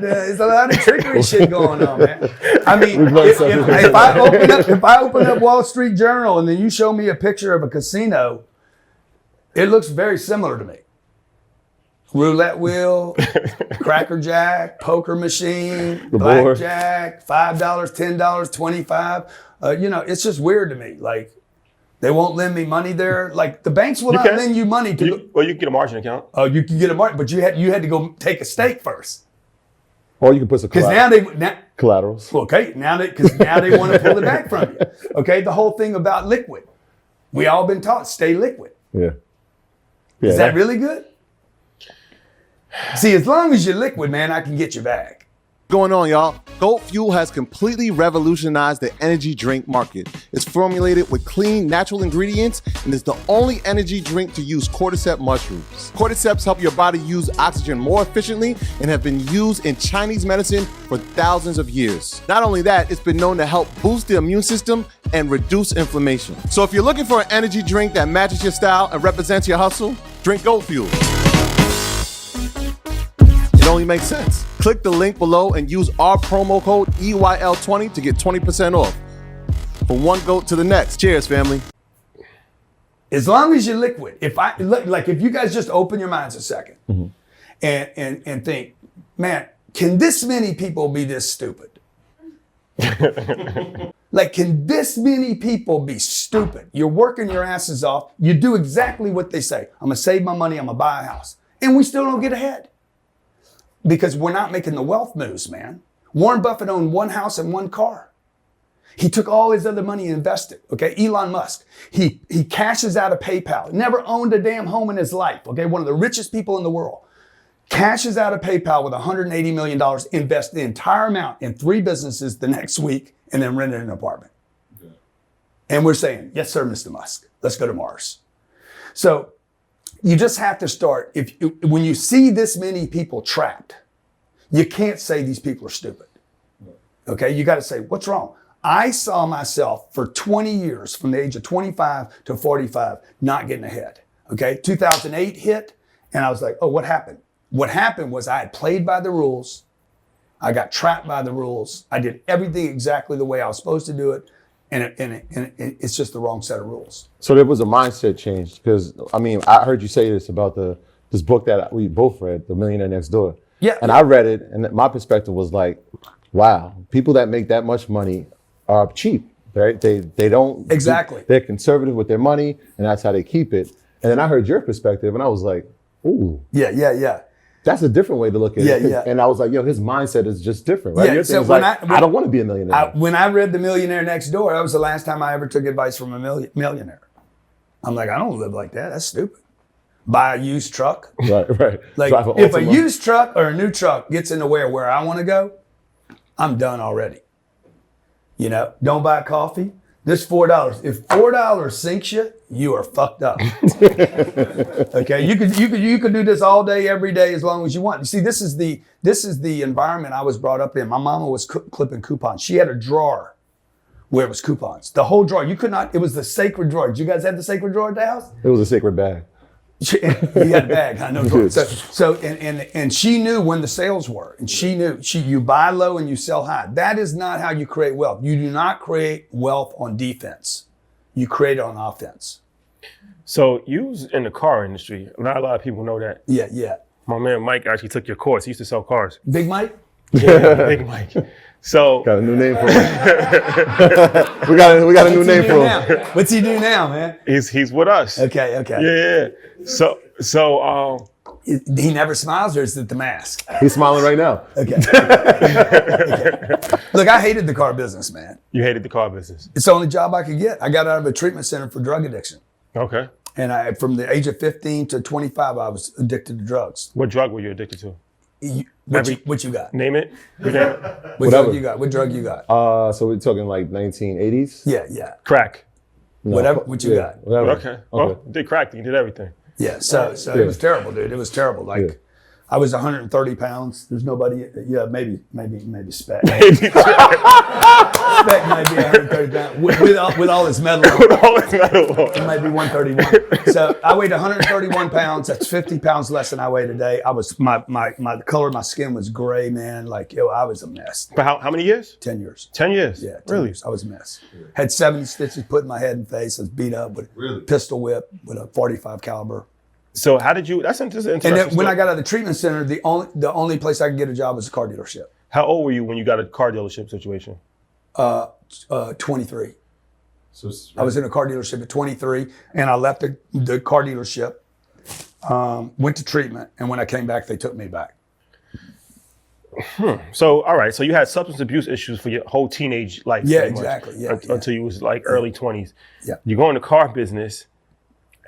There's a lot of trickery shit going on, man. I mean, if I open up Wall Street Journal and then you show me a picture of a casino, it looks very similar to me. Roulette wheel, Cracker Jack, poker machine, blackjack, $5, $10, $25. It's just weird to me. Like, they won't lend me money there. Like, the banks will not lend you money to. You can get a margin account. Oh, you can get a margin, but you had to go take a stake first. Or you can put some collaterals. Okay, now they want to pull it back from you. Okay, the whole thing about liquid. We all been taught stay liquid. Yeah. Is that really good? See, as long as you're liquid, man, I can get you back. What's going on, y'all? G.O.A.T Fuel has completely revolutionized the energy drink market. It's formulated with clean, natural ingredients and is the only energy drink to use cordyceps mushrooms. Cordyceps help your body use oxygen more efficiently and have been used in Chinese medicine for thousands of years. Not only that, it's been known to help boost the immune system and reduce inflammation. So if you're looking for an energy drink that matches your style and represents your hustle, drink G.O.A.T Fuel. only makes sense. Click the link below and use our promo code EYL20 to get 20% off. From one goat to the next. Cheers, family. As long as you're liquid, if you guys just open your minds a second and think, man, can this many people be this stupid? Like, can this many people be stupid? You're working your asses off. You do exactly what they say. I'm gonna save my money. I'm gonna buy a house. And we still don't get ahead because we're not making the wealth moves, man. Warren Buffett owned one house and one car. He took all his other money and invested, okay? Elon Musk, he cashes out of PayPal. Never owned a damn home in his life, okay? One of the richest people in the world. Cashes out of PayPal with $180 million, invests the entire amount in 3 businesses the next week, and then rented an apartment. Okay. And we're saying, yes, sir, Mr. Musk, let's go to Mars. So you just have to start, when you see this many people trapped, you can't say these people are stupid, okay? You gotta say, what's wrong? I saw myself for 20 years, from the age of 25 to 45, not getting ahead, okay? 2008 hit, and I was like, oh, what happened? What happened was I had played by the rules. I got trapped by the rules. I did everything exactly the way I was supposed to do it, and it's just the wrong set of rules. So there was a mindset change because, I mean, I heard you say this about this book that we both read, The Millionaire Next Door. Yeah. And I read it, and my perspective was like, wow, people that make that much money are cheap, right? They don't. Exactly. They're conservative with their money, and that's how they keep it. And then I heard your perspective, and I was like, ooh. Yeah. That's a different way to look at it. Yeah. And I was like, yo, his mindset is just different, right? Yeah, Your so thing's when like, I don't want to be a millionaire. When I read The Millionaire Next Door, that was the last time I ever took advice from a millionaire. I'm like, I don't live like that. That's stupid. Buy a used truck. Right. Like, if a used truck or a new truck gets in the way of where I want to go, I'm done already. You know, don't buy coffee. This $4. If $4 sinks you, you are fucked up. Okay, you could do this all day, every day, as long as you want. You see, this is the environment I was brought up in. My mama was clipping coupons. She had a drawer where it was coupons. The whole drawer. You could not. It was the sacred drawer. Did you guys have the sacred drawer at the house? It was a sacred bag. You had a bag, I know. So she knew when the sales were, and she knew you buy low and you sell high. That is not how you create wealth. You do not create wealth on defense. You create it on offense. So you was in the car industry. Not a lot of people know that. Yeah. My man Mike actually took your course. He used to sell cars. Big Mike? Yeah, Big Mike. So got a new name for him. we got a new name for him. What's he do now, man? He's with us. Okay. Yeah. So he never smiles, or is it the mask? He's smiling right now. Okay. Look, I hated the car business, man. You hated the car business. It's the only job I could get. I got out of a treatment center for drug addiction. Okay. And from the age of 15 to 25, I was addicted to drugs. What drug were you addicted to? What you got? Name it. What drug you got? What drug you got? So we're talking like 1980s? Yeah. Crack. No, Whatever. What you got? Whatever. Okay. Well, you did crack. You did everything. Yeah. So it was terrible, dude. It was terrible. Like, I was 130 pounds. There's nobody. Yeah, maybe Spec. Spec might be 130 pounds with all his metal. It might be 131. So I weighed 131 pounds. That's 50 pounds less than I weigh today. I was my color of my skin was gray, man. Like, I was a mess. For how many years? 10 years. 10 years. Yeah. 10 really? years. I was a mess. Had 70 stitches put in my head and face. I was beat up with a pistol whip with a 45 caliber. So how did you? That's interesting. And then when I got out of the treatment center, the only place I could get a job was a car dealership. How old were you when you got a car dealership situation? 23. So I was in a car dealership at 23, and I left the car dealership, went to treatment, and when I came back, they took me back. So, all right. So you had substance abuse issues for your whole teenage life. Yeah, exactly. Yeah, until you was like early 20s. Yeah. You go in the car business.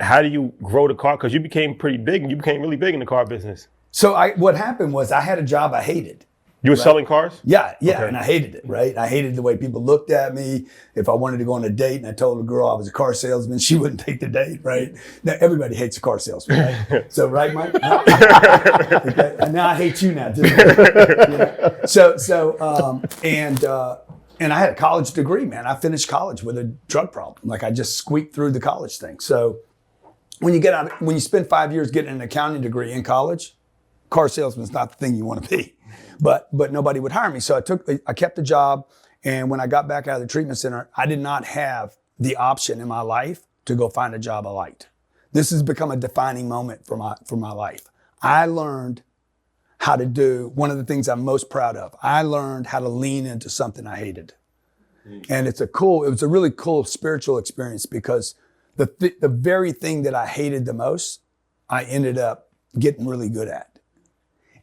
How do you grow the car? Because you became pretty big, and you became really big in the car business. So what happened was I had a job I hated. You were selling cars? Yeah, Okay. And I hated it, right? I hated the way people looked at me. If I wanted to go on a date and I told a girl I was a car salesman, she wouldn't take the date, right? Now, everybody hates a car salesman, right? So, right, Mike? Okay. And now I hate you now, too. And I had a college degree, man. I finished college with a drug problem. Like, I just squeaked through the college thing. So when you spend 5 years getting an accounting degree in college, car salesman's not the thing you want to be. But nobody would hire me. So I kept the job. And when I got back out of the treatment center, I did not have the option in my life to go find a job I liked. This has become a defining moment for my life. I learned how to do one of the things I'm most proud of. I learned how to lean into something I hated. And it was a really cool spiritual experience because the very thing that I hated the most, I ended up getting really good at.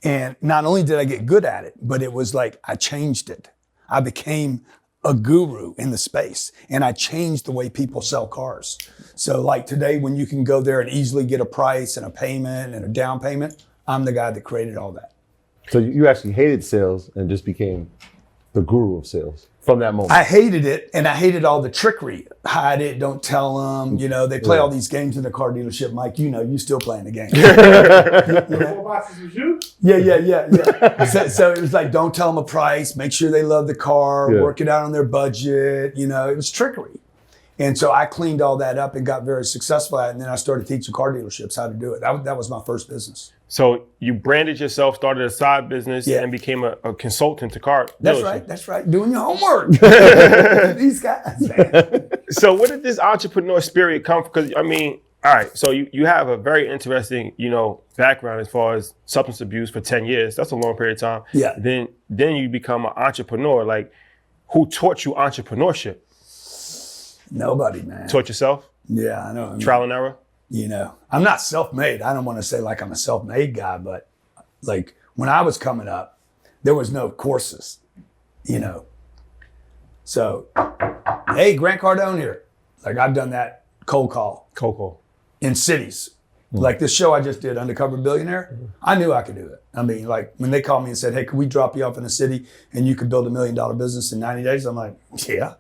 And not only did I get good at it, but it was like I changed it. I became a guru in the space and I changed the way people sell cars. So like today, when you can go there and easily get a price and a payment and a down payment, I'm the guy that created all that. So you actually hated sales and just became the guru of sales from that moment. I hated it, and I hated all the trickery. Hide it, don't tell them. You know, they play all these games in the car dealership. Mike, you know, you still playing the game. You know? 4 boxes was you? Yeah. So it was like, don't tell them a price. Make sure they love the car. Work it out on their budget. You know, it was trickery. And so I cleaned all that up and got very successful at it. And then I started teaching car dealerships how to do it. That was my first business. So you branded yourself, started a side business, and became a consultant to car dealerships. That's right. Doing your homework. These guys, man. So where did this entrepreneur spirit come from? Because, I mean, all right, so you have a very interesting, background as far as substance abuse for 10 years. That's a long period of time. Yeah. Then you become an entrepreneur. Like, who taught you entrepreneurship? Nobody, man. Taught yourself? Yeah, I know. Trial and error? I'm not self-made. I don't want to say like I'm a self-made guy, but like when I was coming up, there was no courses, So, hey, Grant Cardone here. Like I've done that cold call in cities. Like this show I just did, Undercover Billionaire, I knew I could do it. I mean, like when they called me and said, hey, could we drop you off in a city and you could build $1 million business in 90 days? I'm like, yeah.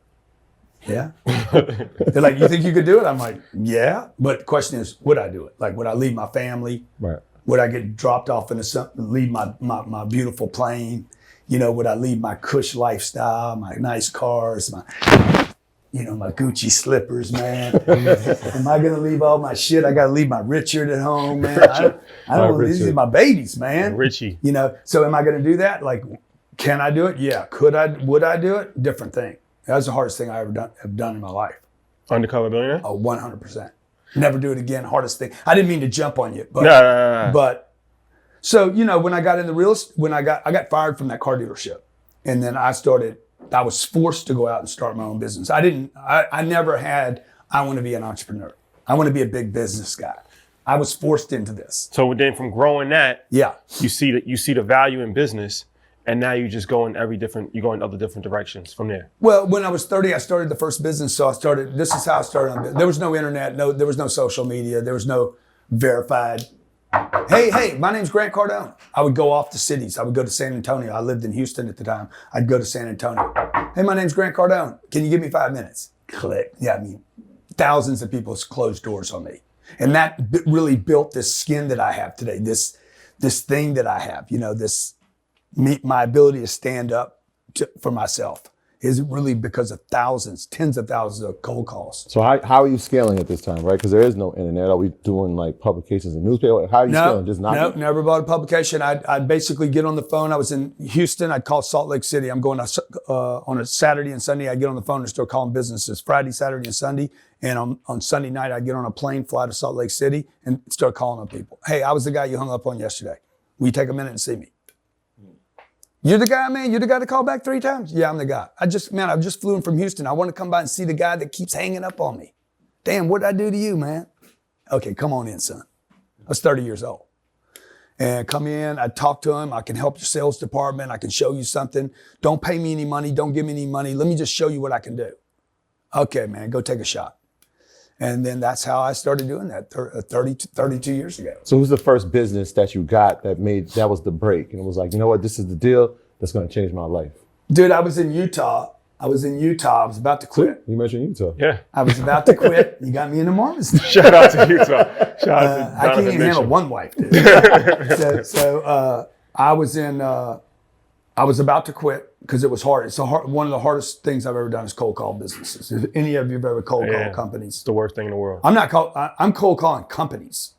They're like, you think you could do it? I'm like, yeah. But the question is, would I do it? Like, would I leave my family? Right. Would I get dropped off in leave my beautiful plane? Would I leave my cush lifestyle, my nice cars, my Gucci slippers, man? Am I gonna leave all my shit? I gotta leave my Richard at home, man. I don't know, these are my babies, man. Richie. So am I gonna do that? Like, can I do it? Yeah. Would I do it? Different thing. That was the hardest thing I ever have done in my life. Undercover Billionaire? Oh, 100%. Never do it again. Hardest thing. I didn't mean to jump on you, but No. but so when I got in the I got fired from that car dealership, and then I was forced to go out and start my own business. I never had, I want to be an entrepreneur. I want to be a big business guy. I was forced into this. So then from growing that, yeah, you see the value in business. And now you just go in other different directions from there. Well, when I was 30, I started the first business. So this is how I started. There was no internet, there was no social media, there was no verified. Hey, my name's Grant Cardone. I would go off to cities. I would go to San Antonio. I lived in Houston at the time. I'd go to San Antonio. Hey, my name's Grant Cardone. Can you give me 5 minutes? Click. Yeah, I mean, thousands of people closed doors on me. And that really built this skin that I have today, this thing that I have, my ability to stand up for myself is really because of tens of thousands of cold calls. So how are you scaling at this time, right? Because there is no internet. Are we doing like publications in newspaper? How are you scaling? Just not? No, never bought a publication. I'd basically get on the phone. I was in Houston. I'd call Salt Lake City. I'm going on a Saturday and Sunday. I'd get on the phone and start calling businesses Friday, Saturday, and Sunday. And on Sunday night, I'd get on a plane, fly to Salt Lake City, and start calling on people. Hey, I was the guy you hung up on yesterday. Will you take a minute and see me? You're the guy, man? You're the guy that called back 3 times? Yeah, I'm the guy. I just flew in from Houston. I want to come by and see the guy that keeps hanging up on me. Damn, what did I do to you, man? Okay, come on in, son. I was 30 years old. And come in, I'd talk to him. I can help your sales department. I can show you something. Don't pay me any money. Don't give me any money. Let me just show you what I can do. Okay, man, go take a shot. And then that's how I started doing that 32 years ago. So who's the first business that you got that was the break? And it was like, you know what, this is the deal that's going to change my life. Dude, I was in Utah. I was about to quit. You mentioned Utah. Yeah. I was about to quit. You got me in the Mormons. Shout out to Utah. Shout out to I can't even handle one wife, dude. so I was about to quit because it was hard. It's one of the hardest things I've ever done is cold call businesses. If any of you have ever cold called companies. It's the worst thing in the world. I'm cold calling companies.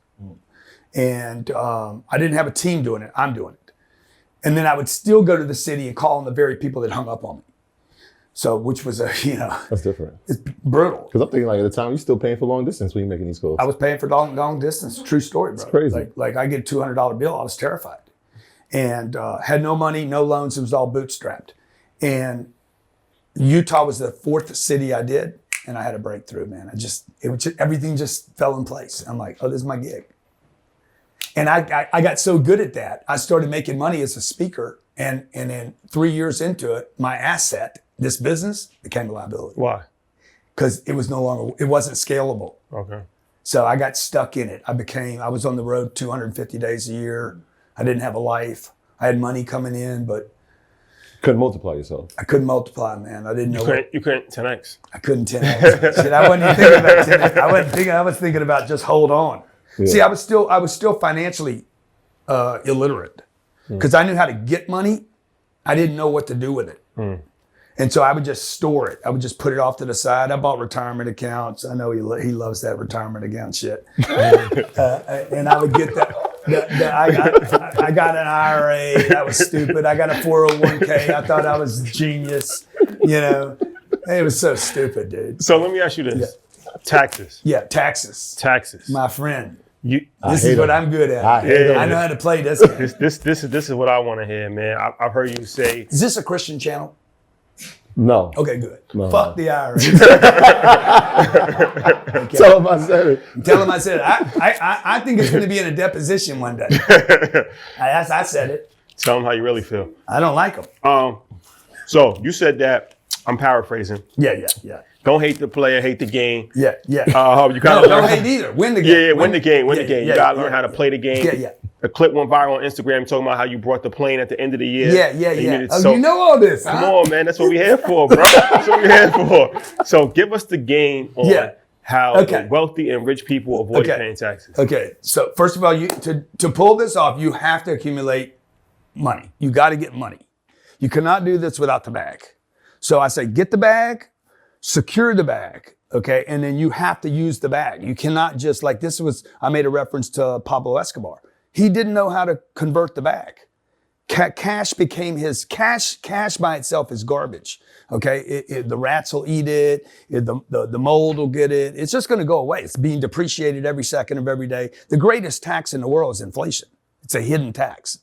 And I didn't have a team doing it. I'm doing it. And then I would still go to the city and call on the very people that hung up on me. So, which was That's different. it's brutal. Because I'm thinking like at the time, you're still paying for long distance when you're making these calls. I was paying for long distance. True story, bro. It's crazy. Like I get a $200 bill, I was terrified. And had no money, no loans. It was all bootstrapped. And Utah was the 4th city I did. And I had a breakthrough, man. Everything just fell in place. I'm like, oh, this is my gig. And I got so good at that. I started making money as a speaker. And then 3 years into it, my asset, this business, became a liability. Why? Because it wasn't scalable. Okay. So I got stuck in it. I was on the road 250 days a year. I didn't have a life. I had money coming in, but Couldn't multiply yourself. I couldn't multiply, man. I didn't know. You couldn't 10x. I couldn't 10x. Shit, I wasn't even thinking about 10x. I wasn't thinking. I was thinking about just hold on. Yeah. See, I was still financially illiterate because I knew how to get money. I didn't know what to do with it. And so I would just store it. I would just put it off to the side. I bought retirement accounts. I know he loves that retirement account shit. And I would get that. I got an IRA. That was stupid. I got a 401k. I thought I was a genius. You know, it was so stupid, dude. So let me ask you this: taxes. Yeah, taxes. Taxes. My friend. This is what I'm good at. I know how to play this. This is what I want to hear, man. I've heard you say. Is this a Christian channel? No. Okay, good. No. Fuck the IRA. Okay. Tell him I said it. Tell him I said it. I think it's going to be in a deposition one day. I said it. Tell him how you really feel. I don't like them. So you said that. I'm paraphrasing. Yeah. Don't hate the player, hate the game. Yeah. You gotta don't hate either. Win the game. Yeah, win the game. You gotta learn how to play the game. Yeah. A clip went viral on Instagram talking about how you brought the plane at the end of the year. Yeah. Oh, you know all this, Come on, man. That's what we're here for, bro. That's what we're here for. So give us the game on how wealthy and rich people avoid paying taxes. Okay. So first of all, to pull this off, you have to accumulate money. You got to get money. You cannot do this without the bag. So I say, get the bag, secure the bag. Okay. And then you have to use the bag. You cannot just I made a reference to Pablo Escobar. He didn't know how to convert the bag. Cash became his cash by itself is garbage. Okay. The rats will eat it. The mold will get it. It's just going to go away. It's being depreciated every second of every day. The greatest tax in the world is inflation. It's a hidden tax.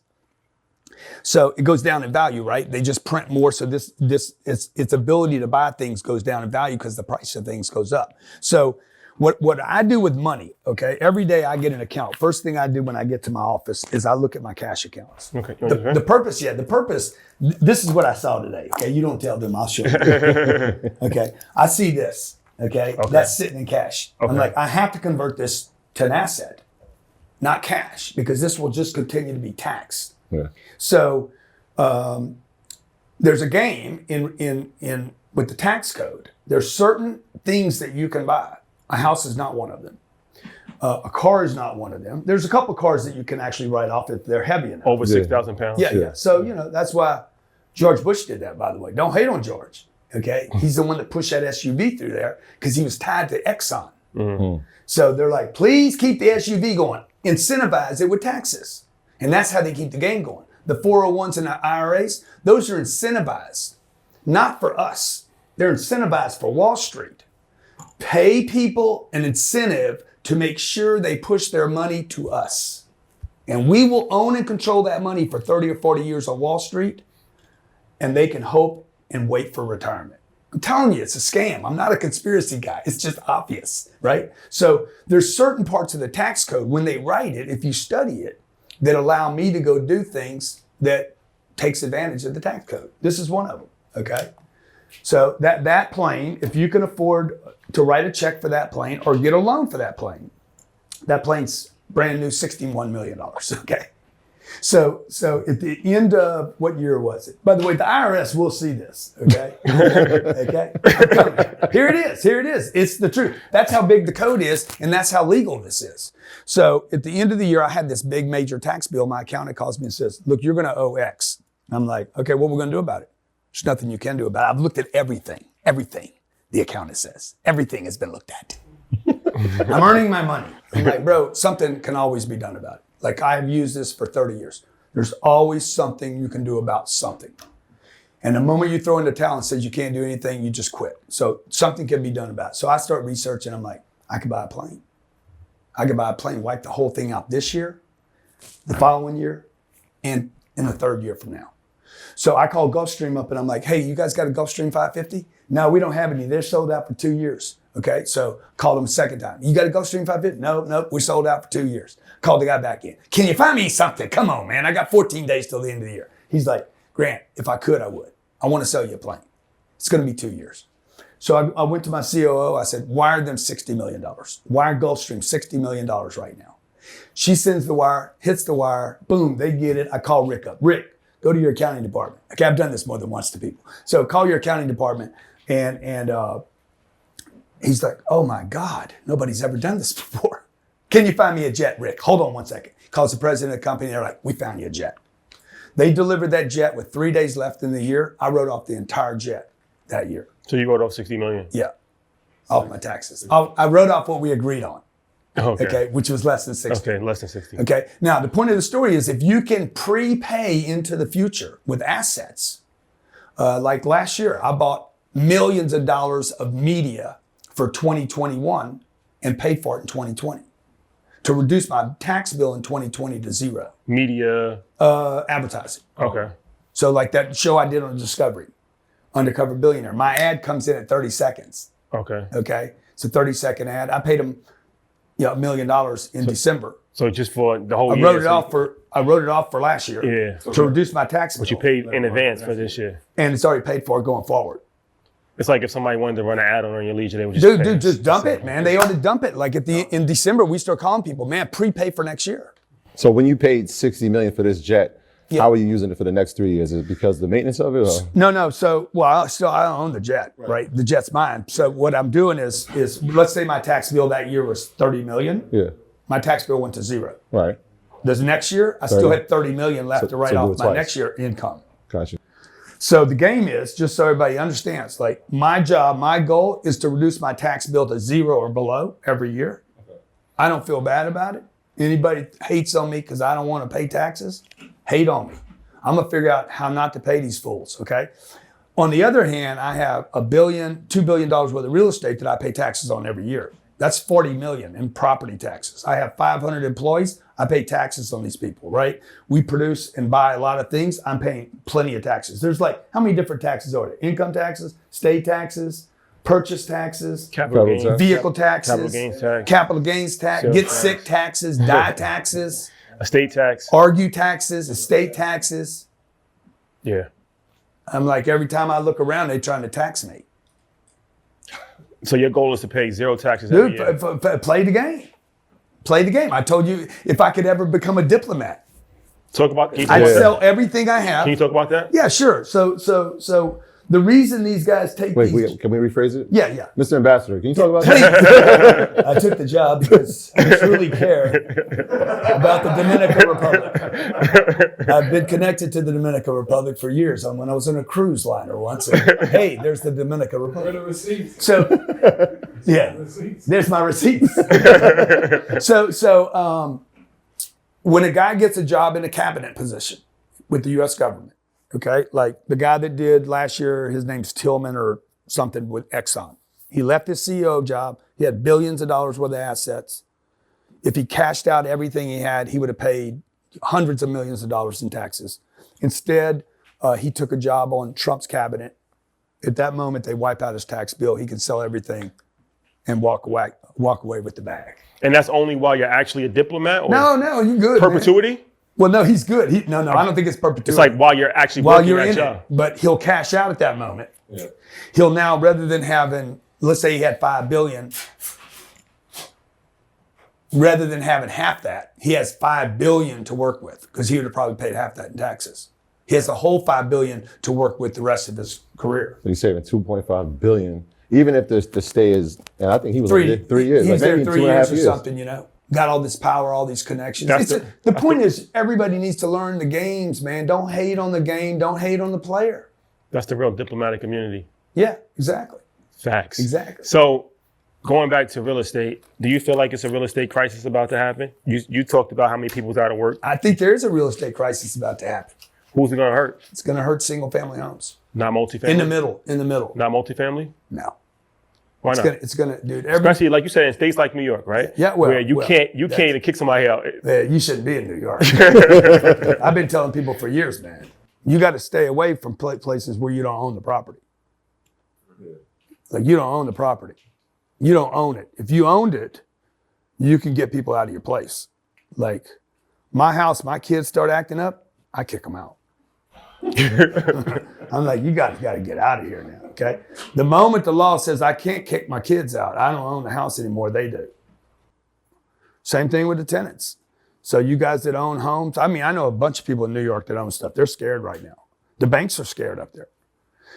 So it goes down in value, right? They just print more. So its ability to buy things goes down in value because the price of things goes up. So what I do with money, okay, every day I get an account. First thing I do when I get to my office is I look at my cash accounts. Okay. The purpose, this is what I saw today. Okay. You don't tell them, I'll show you. Okay. I see this. Okay. That's sitting in cash. Okay. I'm like, I have to convert this to an asset, not cash, because this will just continue to be taxed. Yeah. So there's a game in with the tax code. There's certain things that you can buy. A house is not one of them. A car is not one of them. There's a couple cars that you can actually write off if they're heavy enough. Over 6,000 pounds. Yeah. So that's why George Bush did that, by the way. Don't hate on George. Okay, he's the one that pushed that SUV through there because he was tied to Exxon. Mm-hmm. So they're like, please keep the SUV going. Incentivize it with taxes. And that's how they keep the game going. The 401s and the IRAs, those are incentivized, not for us. They're incentivized for Wall Street. Pay people an incentive to make sure they push their money to us. And we will own and control that money for 30 or 40 years on Wall Street, and they can hope and wait for retirement. I'm telling you, it's a scam. I'm not a conspiracy guy. It's just obvious, right? So there's certain parts of the tax code, when they write it, if you study it, that allow me to go do things that takes advantage of the tax code. This is one of them, okay? So that plane, if you can afford to write a check for that plane or get a loan for that plane's brand new $61 million, okay? So at the end of, what year was it? By the way, the IRS will see this, okay? Okay? Here it is. It's the truth. That's how big the code is, and that's how legal this is. So at the end of the year, I had this big major tax bill. My accountant calls me and says, look, you're going to owe X. I'm like, okay, what are we going to do about it? There's nothing you can do about it. I've looked at everything, the accountant says. Everything has been looked at. I'm earning my money. I'm like, bro, something can always be done about it. Like I've used this for 30 years. There's always something you can do about something. And the moment you throw in the towel and says you can't do anything, you just quit. So something can be done about it. So I start researching. I'm like, I could buy a plane. I could buy a plane, wipe the whole thing out this year, the following year, and in the third year from now. So I called Gulfstream up and I'm like, hey, you guys got a Gulfstream 550? No, we don't have any. They're sold out for 2 years. Okay, so called them a second time. You got a Gulfstream 550? No, we sold out for 2 years. Called the guy back in. Can you find me something? Come on, man. I got 14 days till the end of the year. He's like, Grant, if I could, I would. I want to sell you a plane. It's going to be 2 years. So I went to my COO. I said, wire them $60 million. Wire Gulfstream $60 million right now. She sends the wire, hits the wire, boom, they get it. I call Rick up. Rick, go to your accounting department. Okay, I've done this more than once to people. So call your accounting department and he's like, oh my God, nobody's ever done this before. Can you find me a jet, Rick? Hold on 1 second. Calls the president of the company. They're like, we found you a jet. They delivered that jet with 3 days left in the year. I wrote off the entire jet that year. So you wrote off $60 million? Yeah, off my taxes. I wrote off what we agreed on. Okay. Which was less than 60. Okay, less than 60. Okay, now the point of the story is if you can prepay into the future with assets, like last year, I bought millions of dollars of media for 2021 and paid for it in 2020 to reduce my tax bill in 2020 to zero. Media? Advertising. Okay. So like that show I did on Discovery, Undercover Billionaire, my ad comes in at 30 seconds. Okay. Okay, it's a 30-second ad. I paid them $1 million in December. So just for the whole I year? wrote it off for last year. Yeah. To reduce my tax bill. But you paid in advance for this year. And it's already paid for going forward. It's like if somebody wanted to run an ad on your leisure, they would just Dude, just dump it, man. They ought to dump it. Like in December, we start calling people, man, prepay for next year. So when you paid $60 million for this jet, Yeah. how are you using it for the next 3 years? Is it because of the maintenance of it? Or? No. So, I don't own the jet, right? The jet's mine. So what I'm doing is let's say my tax bill that year was 30 million. Yeah. My tax bill went to zero. Right. This next year, I still had 30 million left to write so do off it my twice. next year income. Gotcha. So the game is, just so everybody understands, like my job, my goal is to reduce my tax bill to zero or below every year. Okay. I don't feel bad about it. Anybody hates on me because I don't want to pay taxes, hate on me. I'm gonna figure out how not to pay these fools, okay? On the other hand, I have $2 billion worth of real estate that I pay taxes on every year. That's 40 million in property taxes. I have 500 employees. I pay taxes on these people, right? We produce and buy a lot of things. I'm paying plenty of taxes. There's like, how many different taxes are there? Income taxes, state taxes, purchase taxes, capital gains, vehicle taxes, capital gains tax, get sick taxes, die taxes, estate tax, argue taxes, estate taxes. Yeah. I'm like, every time I look around, they're trying to tax me. So your goal is to pay zero taxes every year? Dude, play the game. Play the game. I told you if I could ever become a diplomat, Talk about. I'd sell everything I have. Can you talk about that? Yeah, sure. So the reason these guys take Wait, these... can we rephrase it? Yeah. Mr. Ambassador, can you talk about that? I took the job because I truly care about the Dominican Republic. I've been connected to the Dominican Republic for years. When I was on a cruise liner once, and, hey, there's the Dominican Republic. Where are the receipts? So, yeah, there's my receipts. So when a guy gets a job in a cabinet position with the U.S. government, okay, like the guy that did last year, his name's Tillman or something with Exxon. He left his CEO job. He had billions of dollars worth of assets. If he cashed out everything he had, he would have paid hundreds of millions of dollars in taxes. Instead, he took a job on Trump's cabinet. At that moment, they wipe out his tax bill. He can sell everything and walk away with the bag. And that's only while you're actually a diplomat? Or No, you're good. perpetuity? Man. Well, no, he's good. No, I don't think it's perpetuity. It's like while you're actually working that job. But he'll cash out at that moment. Yeah. He'll now, rather than having, let's say he had $5 billion, rather than having half that, he has $5 billion to work with because he would have probably paid half that in taxes. He has the whole $5 billion to work with the rest of his career. So he's saving $2.5 billion, even if the stay is, and I think he was 3 years. He was there maybe 3 years or 2.5 something, you know. Got all this power, all these connections. The point is, everybody needs to learn the games, man. Don't hate on the game. Don't hate on the player. That's the real diplomatic community. Yeah, exactly. Facts. Exactly. So going back to real estate, do you feel like it's a real estate crisis about to happen? You talked about how many people's out of work. I think there is a real estate crisis about to happen. Who's it going to hurt? It's going to hurt single family homes. Not multifamily? In the middle. Not multifamily? No. Why not? It's gonna, dude. Especially like you said, in states like New York, right? Yeah, well, where you can't even kick somebody out. You shouldn't be in New York. I've been telling people for years, man. You got to stay away from places where you don't own the property. Like you don't own the property. You don't own it. If you owned it, you can get people out of your place. Like my house, my kids start acting up, I kick them out. I'm like, you guys got to get out of here now, okay? The moment the law says I can't kick my kids out, I don't own the house anymore, they do. Same thing with the tenants. So you guys that own homes, I mean, I know a bunch of people in New York that own stuff. They're scared right now. The banks are scared up there.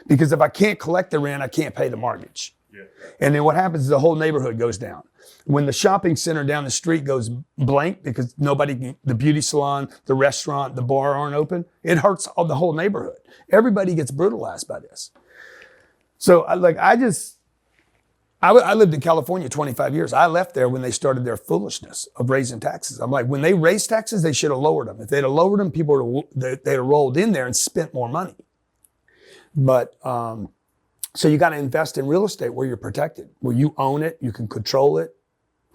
Because if I can't collect the rent, I can't pay the mortgage. Yeah. And then what happens is the whole neighborhood goes down. When the shopping center down the street goes blank because the beauty salon, the restaurant, the bar aren't open, it hurts the whole neighborhood. Everybody gets brutalized by this. So I lived in California 25 years. I left there when they started their foolishness of raising taxes. I'm like, when they raised taxes, they should have lowered them. If they'd have lowered them, they'd have rolled in there and spent more money. But so you got to invest in real estate where you're protected, where you own it, you can control it.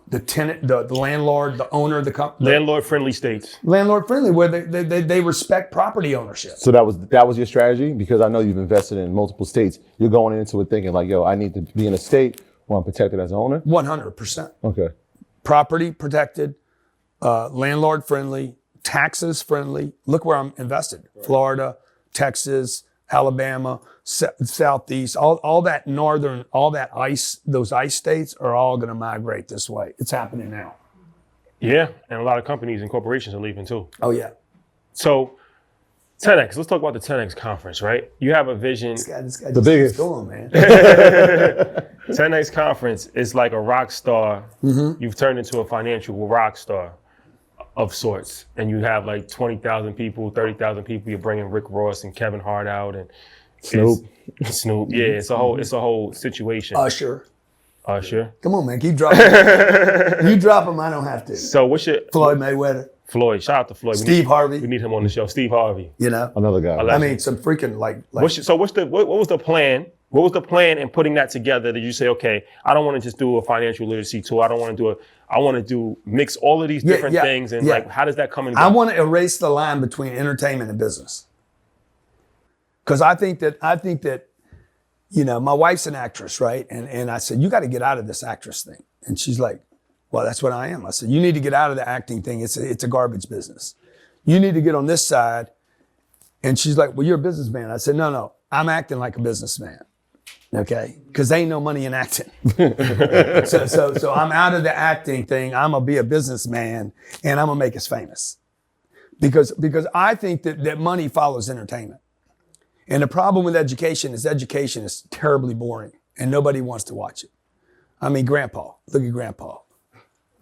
The tenant, the landlord, the owner of the company. Landlord-friendly states. Landlord-friendly, where they respect property ownership. So that was your strategy? Because I know you've invested in multiple states. You're going into it thinking like, yo, I need to be in a state where I'm protected as an owner? 100%. Okay. Property protected, landlord-friendly, taxes-friendly. Look where I'm invested. Right. Florida, Texas, Alabama, Southeast, all that northern, all that ice, those ice states are all going to migrate this way. It's happening now. Yeah, and a lot of companies and corporations are leaving too. Oh yeah. So 10X, let's talk about the 10X conference, right? You have a vision. This guy the biggest. Going, man. 10X conference is like a rock star. Mm-hmm. You've turned into a financial rock star of sorts, and you have like 20,000 people, 30,000 people. You're bringing Rick Ross and Kevin Hart out, and Snoop. Yeah, it's a whole situation. Usher. Come on, man, keep dropping. You drop them, I don't have to. So what's your Floyd Mayweather? Floyd, shout out to Floyd. Steve Harvey. We need him on the show. Steve Harvey. You know, another guy. I mean, some freaking like. what was the plan? What was the plan in putting that together? Did you say, okay, I don't want to just do a financial literacy tour. I want to mix all of these different things. And like, how does that come in? I want to erase the line between entertainment and business. Because I think that, you know, my wife's an actress, right? And I said, you got to get out of this actress thing. And she's like, well, that's what I am. I said, you need to get out of the acting thing. It's a garbage business. You need to get on this side. And she's like, well, you're a businessman. I said, no, I'm acting like a businessman. Okay, because there ain't no money in acting. so I'm out of the acting thing. I'm gonna be a businessman, and I'm gonna make us famous. Because I think that money follows entertainment. And the problem with education is terribly boring, and nobody wants to watch it. I mean, Grandpa, look at Grandpa.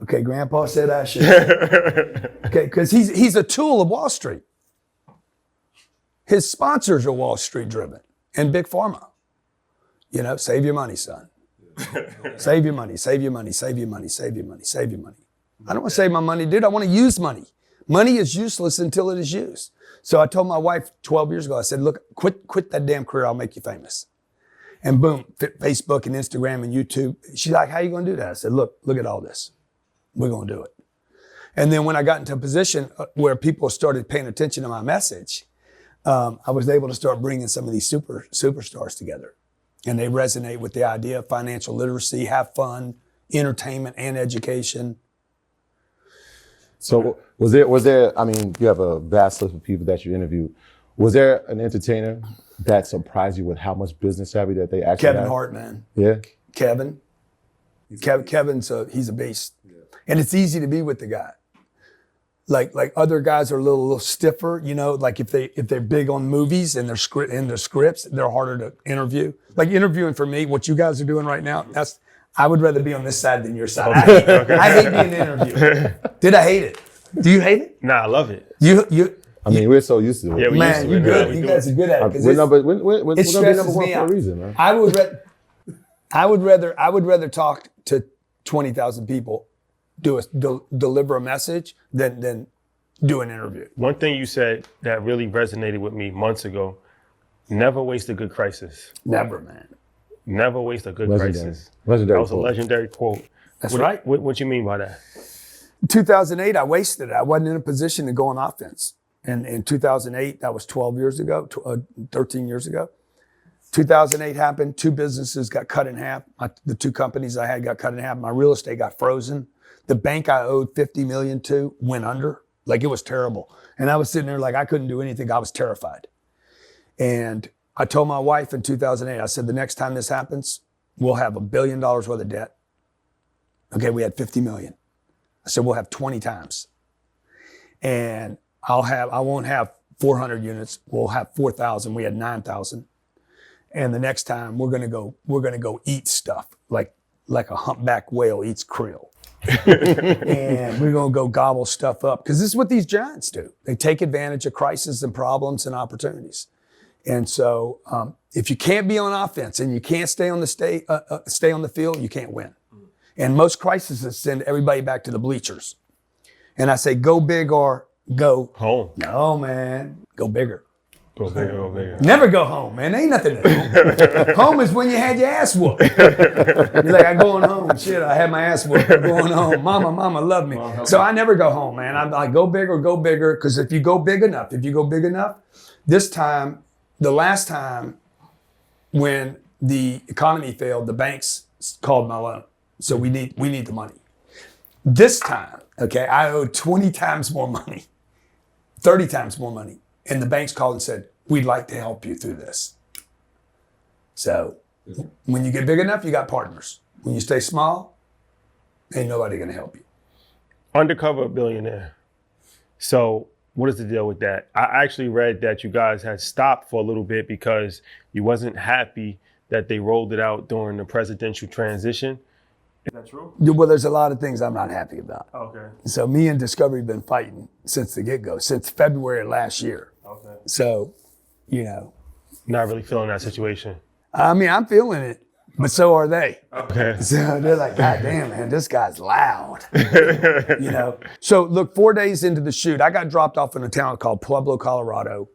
Okay, Grandpa said I should. Okay, because he's a tool of Wall Street. His sponsors are Wall Street driven and Big Pharma. You know, save your money, son. Save your money, save your money, save your money, save your money, save your money. I don't want to save my money, dude. I want to use money. Money is useless until it is used. So I told my wife 12 years ago, I said, look, quit that damn career. I'll make you famous. And boom, Facebook and Instagram and YouTube. She's like, how are you going to do that? I said, look at all this. We're going to do it. And then when I got into a position where people started paying attention to my message, I was able to start bringing some of these superstars together. And they resonate with the idea of financial literacy, have fun, entertainment, and education. So was there, I mean, you have a vast list of people that you interviewed. Was there an entertainer that surprised you with how much business savvy that they actually Kevin have? Hart, man. Yeah? Kevin's he's a beast. Yeah. And it's easy to be with the guy. Like other guys are a little stiffer, you know, like if they're big on movies and their scripts, they're harder to interview. Like interviewing for me, what you guys are doing right now, I would rather be on this side than your side. I hate being interviewed. Did I hate it? Do you hate it? Nah, I love it. I mean, we're so used to it. Yeah, man, you're good. You guys are good at it. We're going to be number one for a reason, man. I would rather. I would rather talk to 20,000 people, deliver a message than do an interview. One thing you said that really resonated with me months ago: never waste a good crisis. Never, man. Never waste a good crisis. Legendary That was quote. a legendary quote. That's What- right. What you mean by that? 2008, I wasted it. I wasn't in a position to go on offense. And in 2008, that was 12 years ago, 13 years ago. 2008 happened. 2 businesses got cut in half. The 2 companies I had got cut in half. My real estate got frozen. The bank I owed $50 million to went under. Like, it was terrible. And I was sitting there like I couldn't do anything. I was terrified. And I told my wife in 2008, I said, the next time this happens, we'll have $1 billion worth of debt. Okay, we had 50 million. I said, we'll have 20 times. And I won't have 400 units. We'll have 4,000. We had 9,000. And the next time we're gonna go eat stuff like a humpback whale eats krill. And we're gonna go gobble stuff up, because this is what these giants do. They take advantage of crises and problems and opportunities. And so if you can't be on offense and you can't stay on the field, you can't win. And most crises send everybody back to the bleachers. And I say, go big or go Home. No, man, go bigger. Go bigger, go bigger. Never go home, man. Ain't nothing to do. Home is when you had your ass whooped. You're like, I'm going home. Shit, I had my ass whooped. I'm going home. Mama, love me. So I never go home, man. I'm like, go bigger, because if you go big enough, this time, the last time when the economy failed, the banks called my loan. So we need the money. This time, okay, I owed 20 times more money, 30 times more money. And the banks called and said, we'd like to help you through this. So when you get big enough, you got partners. When you stay small, ain't nobody gonna help you. Undercover Billionaire. So what is the deal with that? I actually read that you guys had stopped for a little bit because you wasn't happy that they rolled it out during the presidential transition. Is that true? Well, there's a lot of things I'm not happy about. Okay. So me and Discovery have been fighting since the get-go, since February last year. Okay. So, Not really feeling that situation. I mean, I'm feeling it, but so are they. Okay. So they're like, God damn, man, this guy's loud. So look, 4 days into the shoot, I got dropped off in a town called Pueblo, Colorado.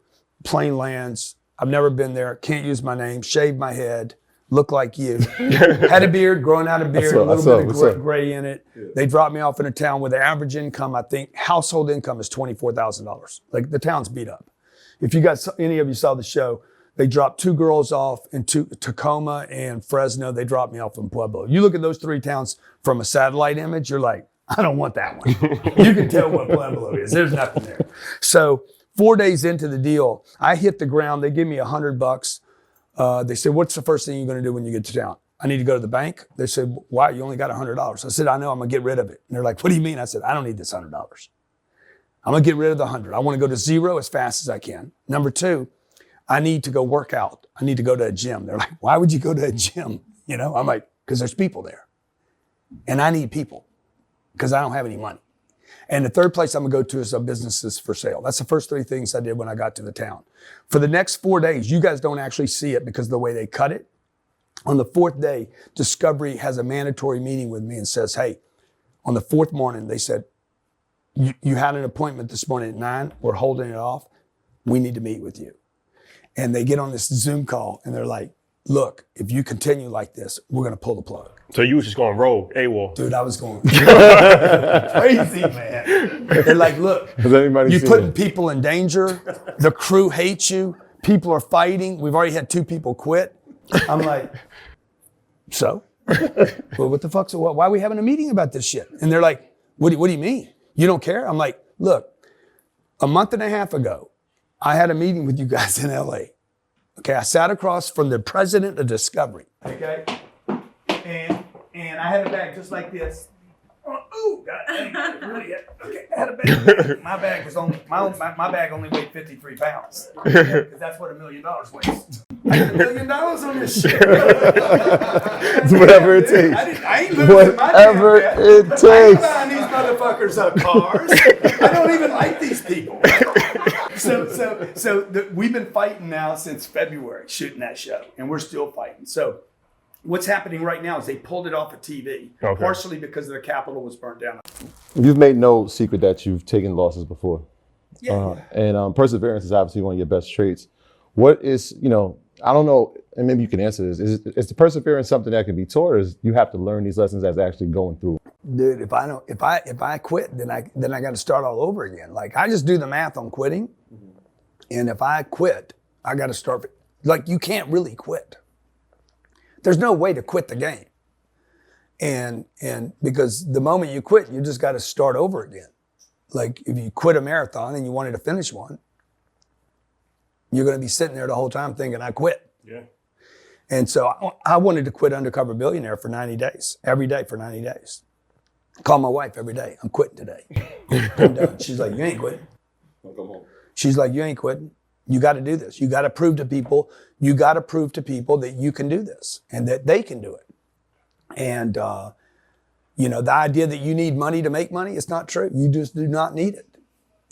Plain lands. I've never been there. Can't use my name. Shaved my head. Look like you. Had a beard, growing out a beard, a little bit of gray in it. Yeah. They dropped me off in a town where the average income, I think, household income is $24,000. Like, the town's beat up. If any of you saw the show, they dropped 2 girls off in Tacoma and Fresno. They dropped me off in Pueblo. You look at those 3 towns from a satellite image, you're like, I don't want that one. You can tell what Pueblo is. There's nothing there. So 4 days into the deal, I hit the ground. They give me $100. They said, what's the first thing you're going to do when you get to town? I need to go to the bank. They said, why? You only got $100. I said, I know, I'm going to get rid of it. And they're like, what do you mean? I said, I don't need this $100. I'm going to get rid of the 100. I want to go to 0 as fast as I can. Number 2, I need to go work out. I need to go to a gym. They're like, why would you go to a gym? I'm like, because there's people there. And I need people because I don't have any money. And the third place I'm gonna go to is a businesses for sale. That's the first 3 things I did when I got to the town. For the next 4 days, you guys don't actually see it because of the way they cut it. On the 4th day, Discovery has a mandatory meeting with me and says, hey, on the 4th morning, they said, you had an appointment this morning at 9, we're holding it off. We need to meet with you. And they get on this Zoom call and they're like, look, if you continue like this, we're gonna pull the plug. So you was just going rogue, AWOL. Dude, I was going crazy, man. They're like, look, you're putting people in danger. The crew hates you. People are fighting. We've already had 2 people quit. I'm like, so? Well, what the fuck? So why are we having a meeting about this shit? And they're like, what do you mean? You don't care? I'm like, look, a month and a half ago, I had a meeting with you guys in LA. Okay, I sat across from the president of Discovery. Okay, and I had a bag just like this. Oh, God dang, really? Okay, I had a bag. My bag was only my bag only weighed 53 pounds. Because that's what $1 million weighs. I got $1 million on this shit. Whatever it takes. I ain't losing my damn Whatever bag. it takes. I ain't buying these motherfuckers cars. I don't even like these people. So we've been fighting now since February, shooting that show, and we're still fighting. So What's happening right now is they pulled it off of TV, partially because their capital was burnt down. You've made no secret that you've taken losses before. Yeah. And perseverance is obviously one of your best traits. What is, I don't know, and maybe you can answer this. Is the perseverance something that can be taught, or is you have to learn these lessons as actually going through? Dude, if I quit, then I got to start all over again. Like, I just do the math on quitting, and if I quit, I got to start. Like, you can't really quit. There's no way to quit the game, and because the moment you quit, you just got to start over again. Like, if you quit a marathon and you wanted to finish one, you're going to be sitting there the whole time thinking, I quit. Yeah. And so I wanted to quit Undercover Billionaire for 90 days, every day for 90 days. Call my wife every day. I'm quitting today. I'm done. She's like, you ain't quitting. Come home. She's like, you ain't quitting. You got to do this. You got to prove to people. You got to prove to people that you can do this and that they can do it. And, the idea that you need money to make money, it's not true. You just do not need it.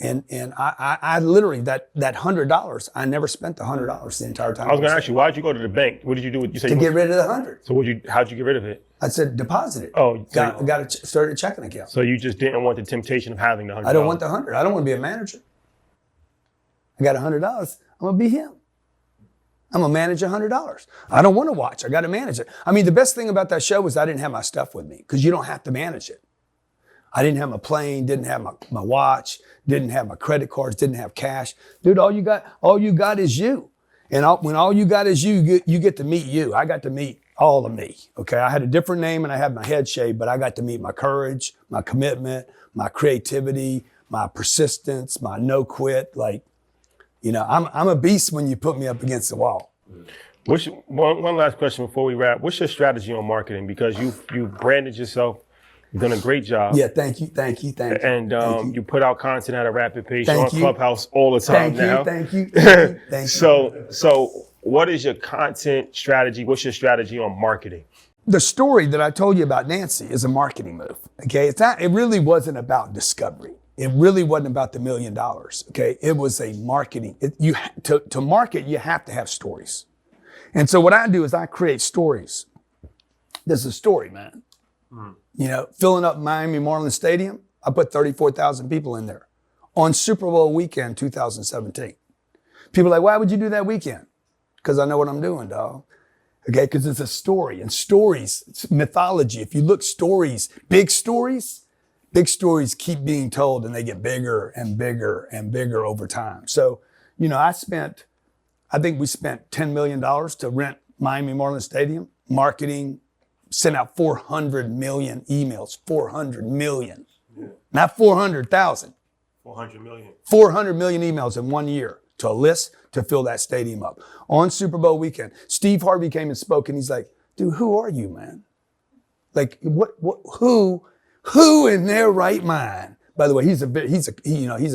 And I literally, that $100, I never spent the $100 the entire time. I was going to ask you, why did you go to the bank? What did you do? You said to get rid of the 100. So how'd you get rid of it? I said, deposit it. Oh, got to start a checking account. So you just didn't want the temptation of having the $100? I don't want the 100. I don't want to be a manager. I got $100. I'm going to be him. I'm going to manage $100. I don't want to watch. I got to manage it. I mean, the best thing about that show was I didn't have my stuff with me because you don't have to manage it. I didn't have my plane, didn't have my watch, didn't have my credit cards, didn't have cash. Dude, all you got is you. And when all you got is you get to meet you. I got to meet all of me, okay? I had a different name and I had my head shaved, but I got to meet my courage, my commitment, my creativity, my persistence, my no quit. Like, I'm a beast when you put me up against the wall. One last question before we wrap. What's your strategy on marketing? Because you branded yourself. You've done a great job. Yeah, thank you. And you put out content at a rapid pace on Clubhouse all the time now. Thank you. So what is your content strategy? What's your strategy on marketing? The story that I told you about Nancy is a marketing move. Okay, it really wasn't about discovery. It really wasn't about the $1 million. Okay, it was a marketing. To market, you have to have stories. And so what I do is I create stories. There's a story, man. Filling up Miami Marlins Stadium, I put 34,000 people in there on Super Bowl weekend 2017. People are like, why would you do that weekend? Because I know what I'm doing, dog. Okay, because it's a story. And stories, it's mythology. If you look big stories keep being told and they get bigger and bigger and bigger over time. So, I think we spent $10 million to rent Miami Marlins Stadium, marketing, sent out 400 million emails, 400 million, not 400,000. 400 million. 400 million emails in 1 year to a list to fill that stadium up. On Super Bowl weekend, Steve Harvey came and spoke and he's like, dude, who are you, man? Like, who in their right mind? By the way, he's a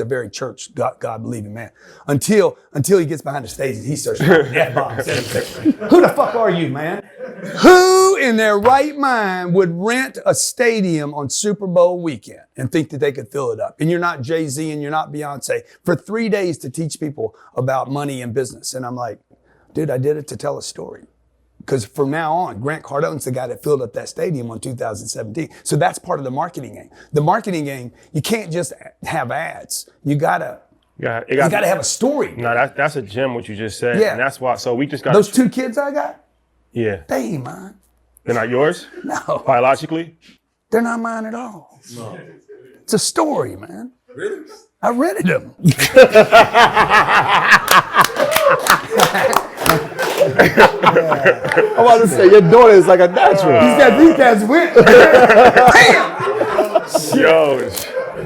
very church God believing man. Until he gets behind the stage and he starts shouting F-bombs. Who the fuck are you, man? Who in their right mind would rent a stadium on Super Bowl weekend and think that they could fill it up? And you're not Jay-Z and you're not Beyonce for 3 days to teach people about money and business. And I'm like, dude, I did it to tell a story. Because from now on, Grant Cardone's the guy that filled up that stadium in 2017. So that's part of the marketing game. The marketing game, you can't just have ads. You gotta have a story. No, that's a gem what you just said. Yeah. And that's why. So we just got those 2 kids I got. Yeah. They ain't mine. They're not yours? No. Biologically? They're not mine at all. No. It's a story, man. Really? I rented them. I'm about to say, your daughter is like a natural. These guys went. Yo,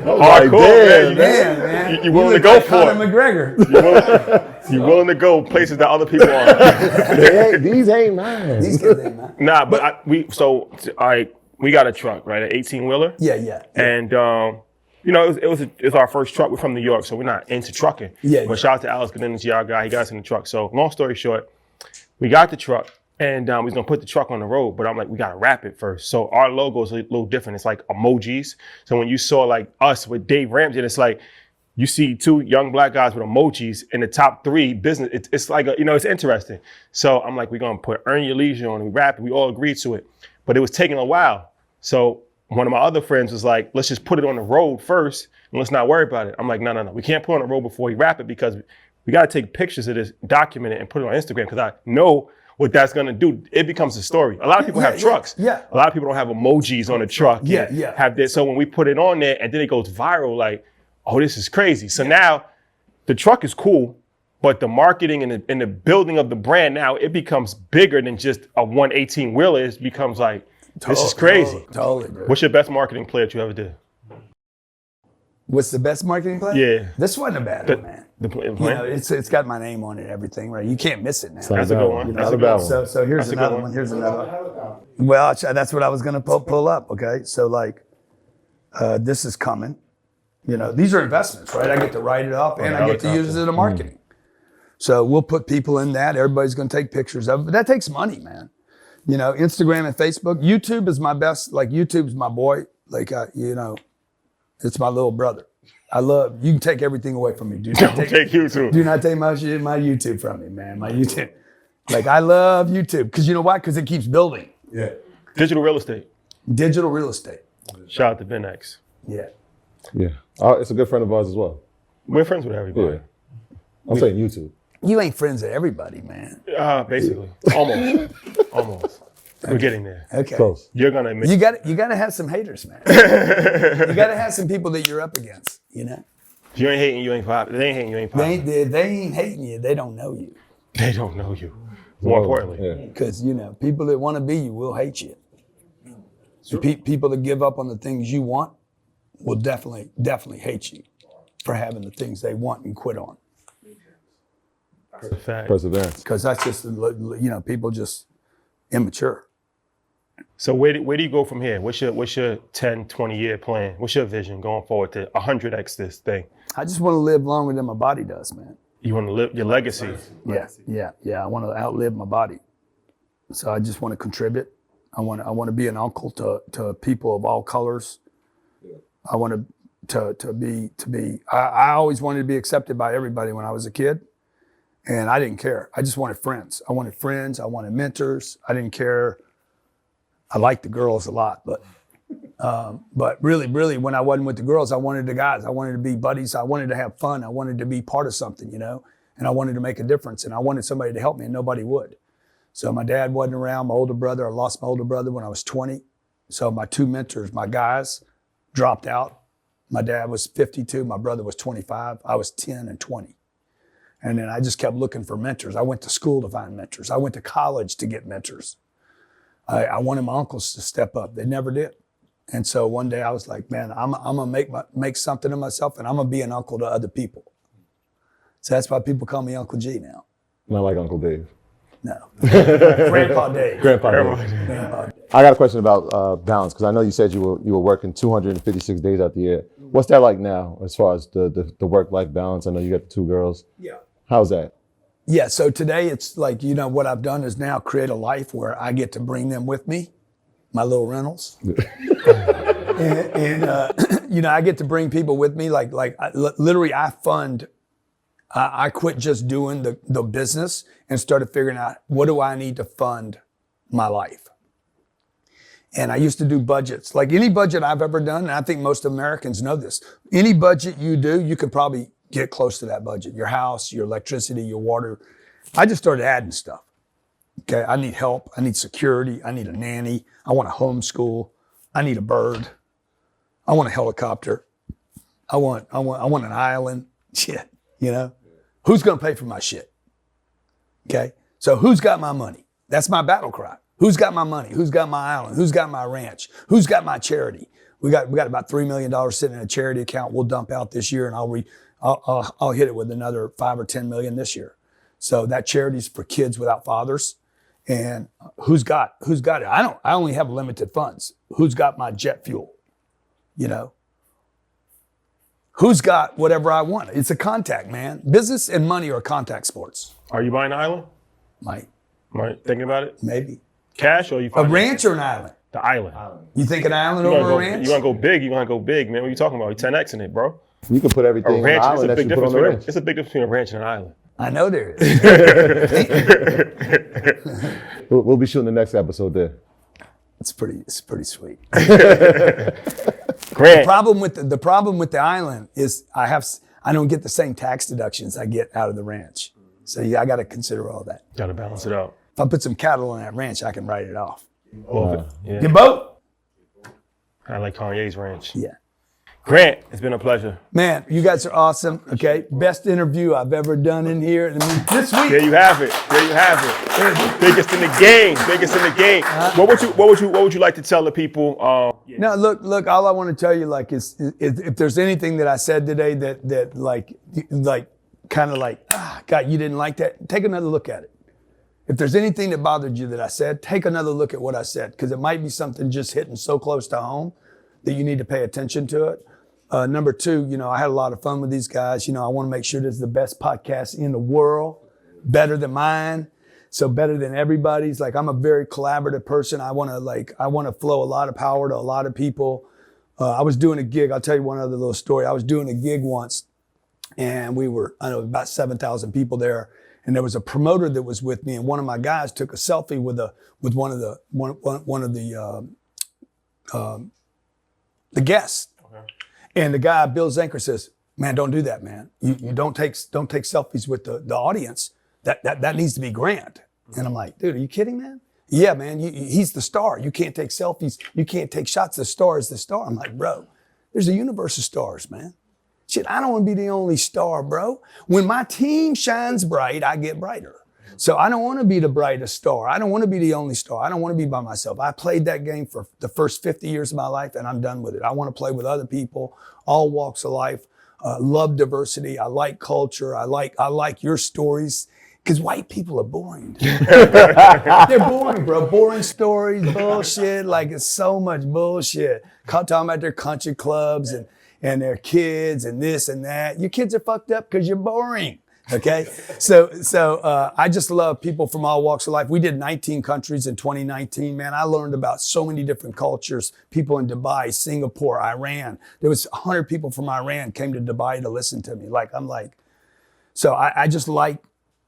Like, hardcore, Man. You willing to go for Conor it. McGregor. You willing to go places that other people aren't. These ain't mine. These kids ain't mine. Nah, but we got a truck, right? An 18-wheeler. Yeah. And it was our first truck. We're from New York, so we're not into trucking. Yeah. But shout out to Alex Godinez, our guy. He got us in the truck. So long story short, we got the truck and we was gonna put the truck on the road, but I'm like, we gotta wrap it first. So our logo is a little different. It's like emojis. So when you saw like us with Dave Ramsey, it's like you see two young black guys with emojis in the top 3 business. It's like, it's interesting. So I'm like, we're going to put Earn Your Leisure on, and we rap it. We all agreed to it. But it was taking a while. So one of my other friends was like, let's just put it on the road first and let's not worry about it. I'm like, no. We can't put it on the road before we rap it because we got to take pictures of this, document it, and put it on Instagram because I know what that's going to do. It becomes a story. A lot of people have trucks. Yeah. A lot of people don't have emojis on the truck. Have this. So when we put it on there and then it goes viral, like, oh, this is crazy. So now the truck is cool, but the marketing and the building of the brand now, it becomes bigger than just a 118 wheeler. It becomes like, this is crazy. Totally, dude. What's your best marketing play that you ever did? What's the best marketing play? Yeah. This wasn't a bad one, man. The plan? You know, it's got my name on it and everything, right? You can't miss it now. That's a good one. You know, That's a good one. So here's another one. Here's another one. Well, that's what I was going to pull up, okay? So like, this is coming. You know, these are investments, right? I get to write it up and I get to use it in marketing. So we'll put people in that. Everybody's going to take pictures of it. But that takes money, man. You know, Instagram and Facebook. YouTube is my best. Like, YouTube's my boy. Like, it's my little brother. You can take everything away from me. Do not take YouTube. Do not take my YouTube from me, man. My YouTube. Like, I love YouTube. Because you know why? Because it keeps building. Yeah. Digital real estate. Digital real estate. Shout out to Ben X. Yeah. Yeah. It's a good friend of ours as well. We're friends with everybody. Yeah. I'm saying YouTube. You ain't friends with everybody, man. Basically. Almost. We're getting there. Okay. Close. You're gonna admit you got to have some haters, man. You got to have some people that you're up against, you know? If you ain't hating, you ain't popping. They ain't hating, you ain't popping. They ain't hating you. They don't know you. They don't know you. More importantly. Because, people that want to be you will hate you. So people that give up on the things you want will definitely hate you for having the things they want and quit on. Perseverance. Because that's just, people just immature. So where do you go from here? What's your 10, 20 year plan? What's your vision going forward to 100x this thing? I just want to live longer than my body does, man. You want to live your legacy? Yeah. I want to outlive my body. So I just want to contribute. I want to be an uncle to people of all colors. I want to be. I always wanted to be accepted by everybody when I was a kid, and I didn't care. I just wanted friends. I wanted mentors. I didn't care. I liked the girls a lot, but really, when I wasn't with the girls, I wanted the guys. I wanted to be buddies. I wanted to have fun. I wanted to be part of something, and I wanted to make a difference. And I wanted somebody to help me, and nobody would. So my dad wasn't around. My older brother, I lost my older brother when I was 20. So my two mentors, my guys, dropped out. My dad was 52. My brother was 25. I was 10 and 20. And then I just kept looking for mentors. I went to school to find mentors. I went to college to get mentors. I wanted my uncles to step up. They never did. And so one day I was like, man, I'm gonna make something of myself, and I'm gonna be an uncle to other people. So that's why people call me Uncle G now. Not like Uncle Dave. No. Grandpa Dave. Grandpa Dave. I got a question about balance, because I know you said you were working 256 days out the year. What's that like now as far as the work-life balance? I know you got the two girls. Yeah. How's that? Yeah, so today it's like, what I've done is now create a life where I get to bring them with me, my little rentals. and I get to bring people with me. Literally I quit just doing the business and started figuring out, what do I need to fund my life? And I used to do budgets. Like any budget I've ever done, and I think most Americans know this, any budget you do, you could probably get close to that budget. Your house, your electricity, your water. I just started adding stuff. Okay, I need help. I need security. I need a nanny. I want a homeschool. I need a bird. I want a helicopter. I want an island. Shit, Who's gonna pay for my shit? Okay, so who's got my money? That's my battle cry. Who's got my money? Who's got my island? Who's got my ranch? Who's got my charity? We got about $3 million sitting in a charity account. We'll dump out this year, and I'll hit it with another 5 or 10 million this year. So that charity's for kids without fathers. And who's got it? I only have limited funds. Who's got my jet fuel? Who's got whatever I want? It's a contact, man. Business and money are contact sports. Are you buying an island? Might. Thinking about it? Maybe. Cash, or you a ranch or an island? The island. You think an island over a ranch? You want to go big? You want to go big, man? What are you talking about? You 10X in it, bro. You can put everything on the ranch, island that you put on the ranch. it's a big difference between a ranch and an island. I know there is. We'll be shooting the next episode there. It's pretty sweet. Grant. The problem with the island is I don't get the same tax deductions I get out of the ranch. So I got to consider all that. Got to balance it out. If I put some cattle on that ranch, I can write it off. Yeah. Get both? I like Kanye's ranch. Yeah. Grant, it's been a pleasure. Man, you guys are awesome. Okay, best interview I've ever done in here. I mean, this week. There you have it. Biggest in the game. What would you like to tell the people? No, look. All I want to tell you, like, is if there's anything that I said today that like kind of like, God, you didn't like that. Take another look at it. If there's anything that bothered you that I said, take another look at what I said, because it might be something just hitting so close to home that you need to pay attention to it. Number two, I had a lot of fun with these guys. I want to make sure this is the best podcast in the world, better than mine, so better than everybody's. Like, I'm a very collaborative person. I want to flow a lot of power to a lot of people. I was doing a gig. I'll tell you one other little story. I was doing a gig once, and we were, about 7,000 people there. And there was a promoter that was with me, and one of my guys took a selfie with one of the guests. Okay. And the guy, Bill Zanker, says, "Man, don't do that, man. You don't take selfies with the audience. That needs to be Grant." And I'm like, "Dude, are you kidding, man?" "Yeah, man. He's the star. You can't take selfies. You can't take shots. The star is the star." I'm like, "Bro, there's a universe of stars, man. Shit, I don't want to be the only star, bro. When my team shines bright, I get brighter. So I don't want to be the brightest star. I don't want to be the only star. I don't want to be by myself. I played that game for the first 50 years of my life, and I'm done with it. I want to play with other people, all walks of life. Love diversity. I like culture. I like your stories, because white people are boring. They're boring, bro. Boring stories, bullshit. Like, it's so much bullshit. Talking about their country clubs and their kids and this and that. Your kids are fucked up because you're boring. Okay, so I just love people from all walks of life. We did 19 countries in 2019, man. I learned about so many different cultures. People in Dubai, Singapore, Iran. There was 100 people from Iran came to Dubai to listen to me. So I just like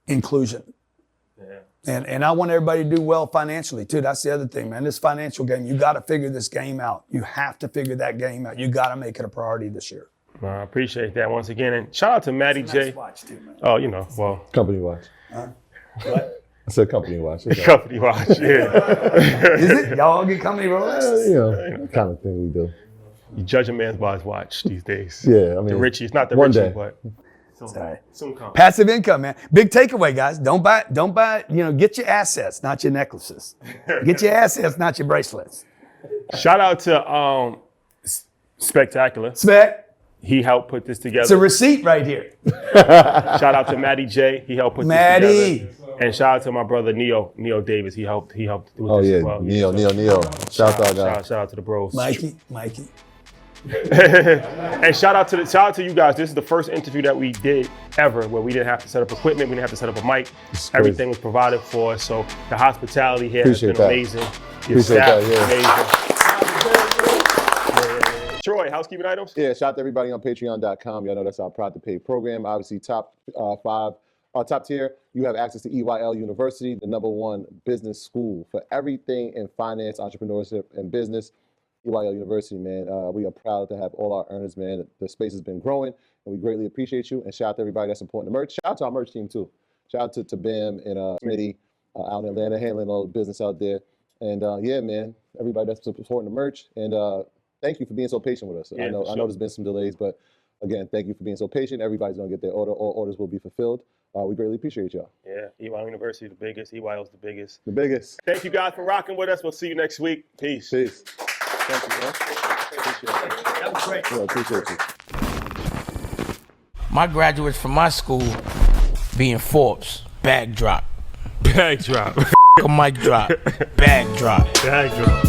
inclusion. Yeah. And I want everybody to do well financially too. That's the other thing, man. This financial game, you got to figure this game out. You have to figure that game out. You got to make it a priority this year. I appreciate that once again. And shout out to Maddie J. Nice watch too, man. Oh, Company watch. What? I said company watch. Company watch, yeah. Is it? Y'all get company Rolex? Kind of thing we do. You judge a man's by his watch these days. Yeah, I mean. The Richie, it's not the one Richie, day. but Sorry. soon come. Passive income, man. Big takeaway, guys. Don't buy, get your assets, not your necklaces. Get your assets, not your bracelets. Shout out to Spectacular. Spec. He helped put this together. It's a receipt right here. Shout out to Maddie J. He helped put this together. And shout out to my brother Neo Davis. He helped do this as well. Neo. Shout out, guys. Shout out to the bros. Mikey. And shout out to you guys. This is the first interview that we did ever where we didn't have to set up equipment. We didn't have to set up a mic. Everything was provided for us. So the hospitality here has been amazing. Your staff is amazing. Troy, housekeeping items? Yeah, shout out to everybody on patreon.com. Y'all know that's our Proud to Pay program. Obviously, top tier. You have access to EYL University, the #1 business school for everything in finance, entrepreneurship, and business. EYL University, man. We are proud to have all our earners, man. The space has been growing, and we greatly appreciate you. And shout out to everybody that's supporting the merch. Shout out to our merch team, too. Shout out to Bam and Smitty out in Atlanta, handling all the business out there. And yeah, man, everybody that's supporting the merch. And thank you for being so patient with us. Yeah, I know there's been some delays, but again, thank you for being so patient. Everybody's gonna get their order. All orders will be fulfilled. We greatly appreciate y'all. Yeah, EYL University, the biggest. EYL's the biggest. The biggest. Thank you guys for rocking with us. We'll see you next week. Peace. Thank you, man. Appreciate it. That was great. Yeah, appreciate you. My graduates from my school being Forbes, bag drop. Bag drop. A mic drop, bag drop. Bag drop.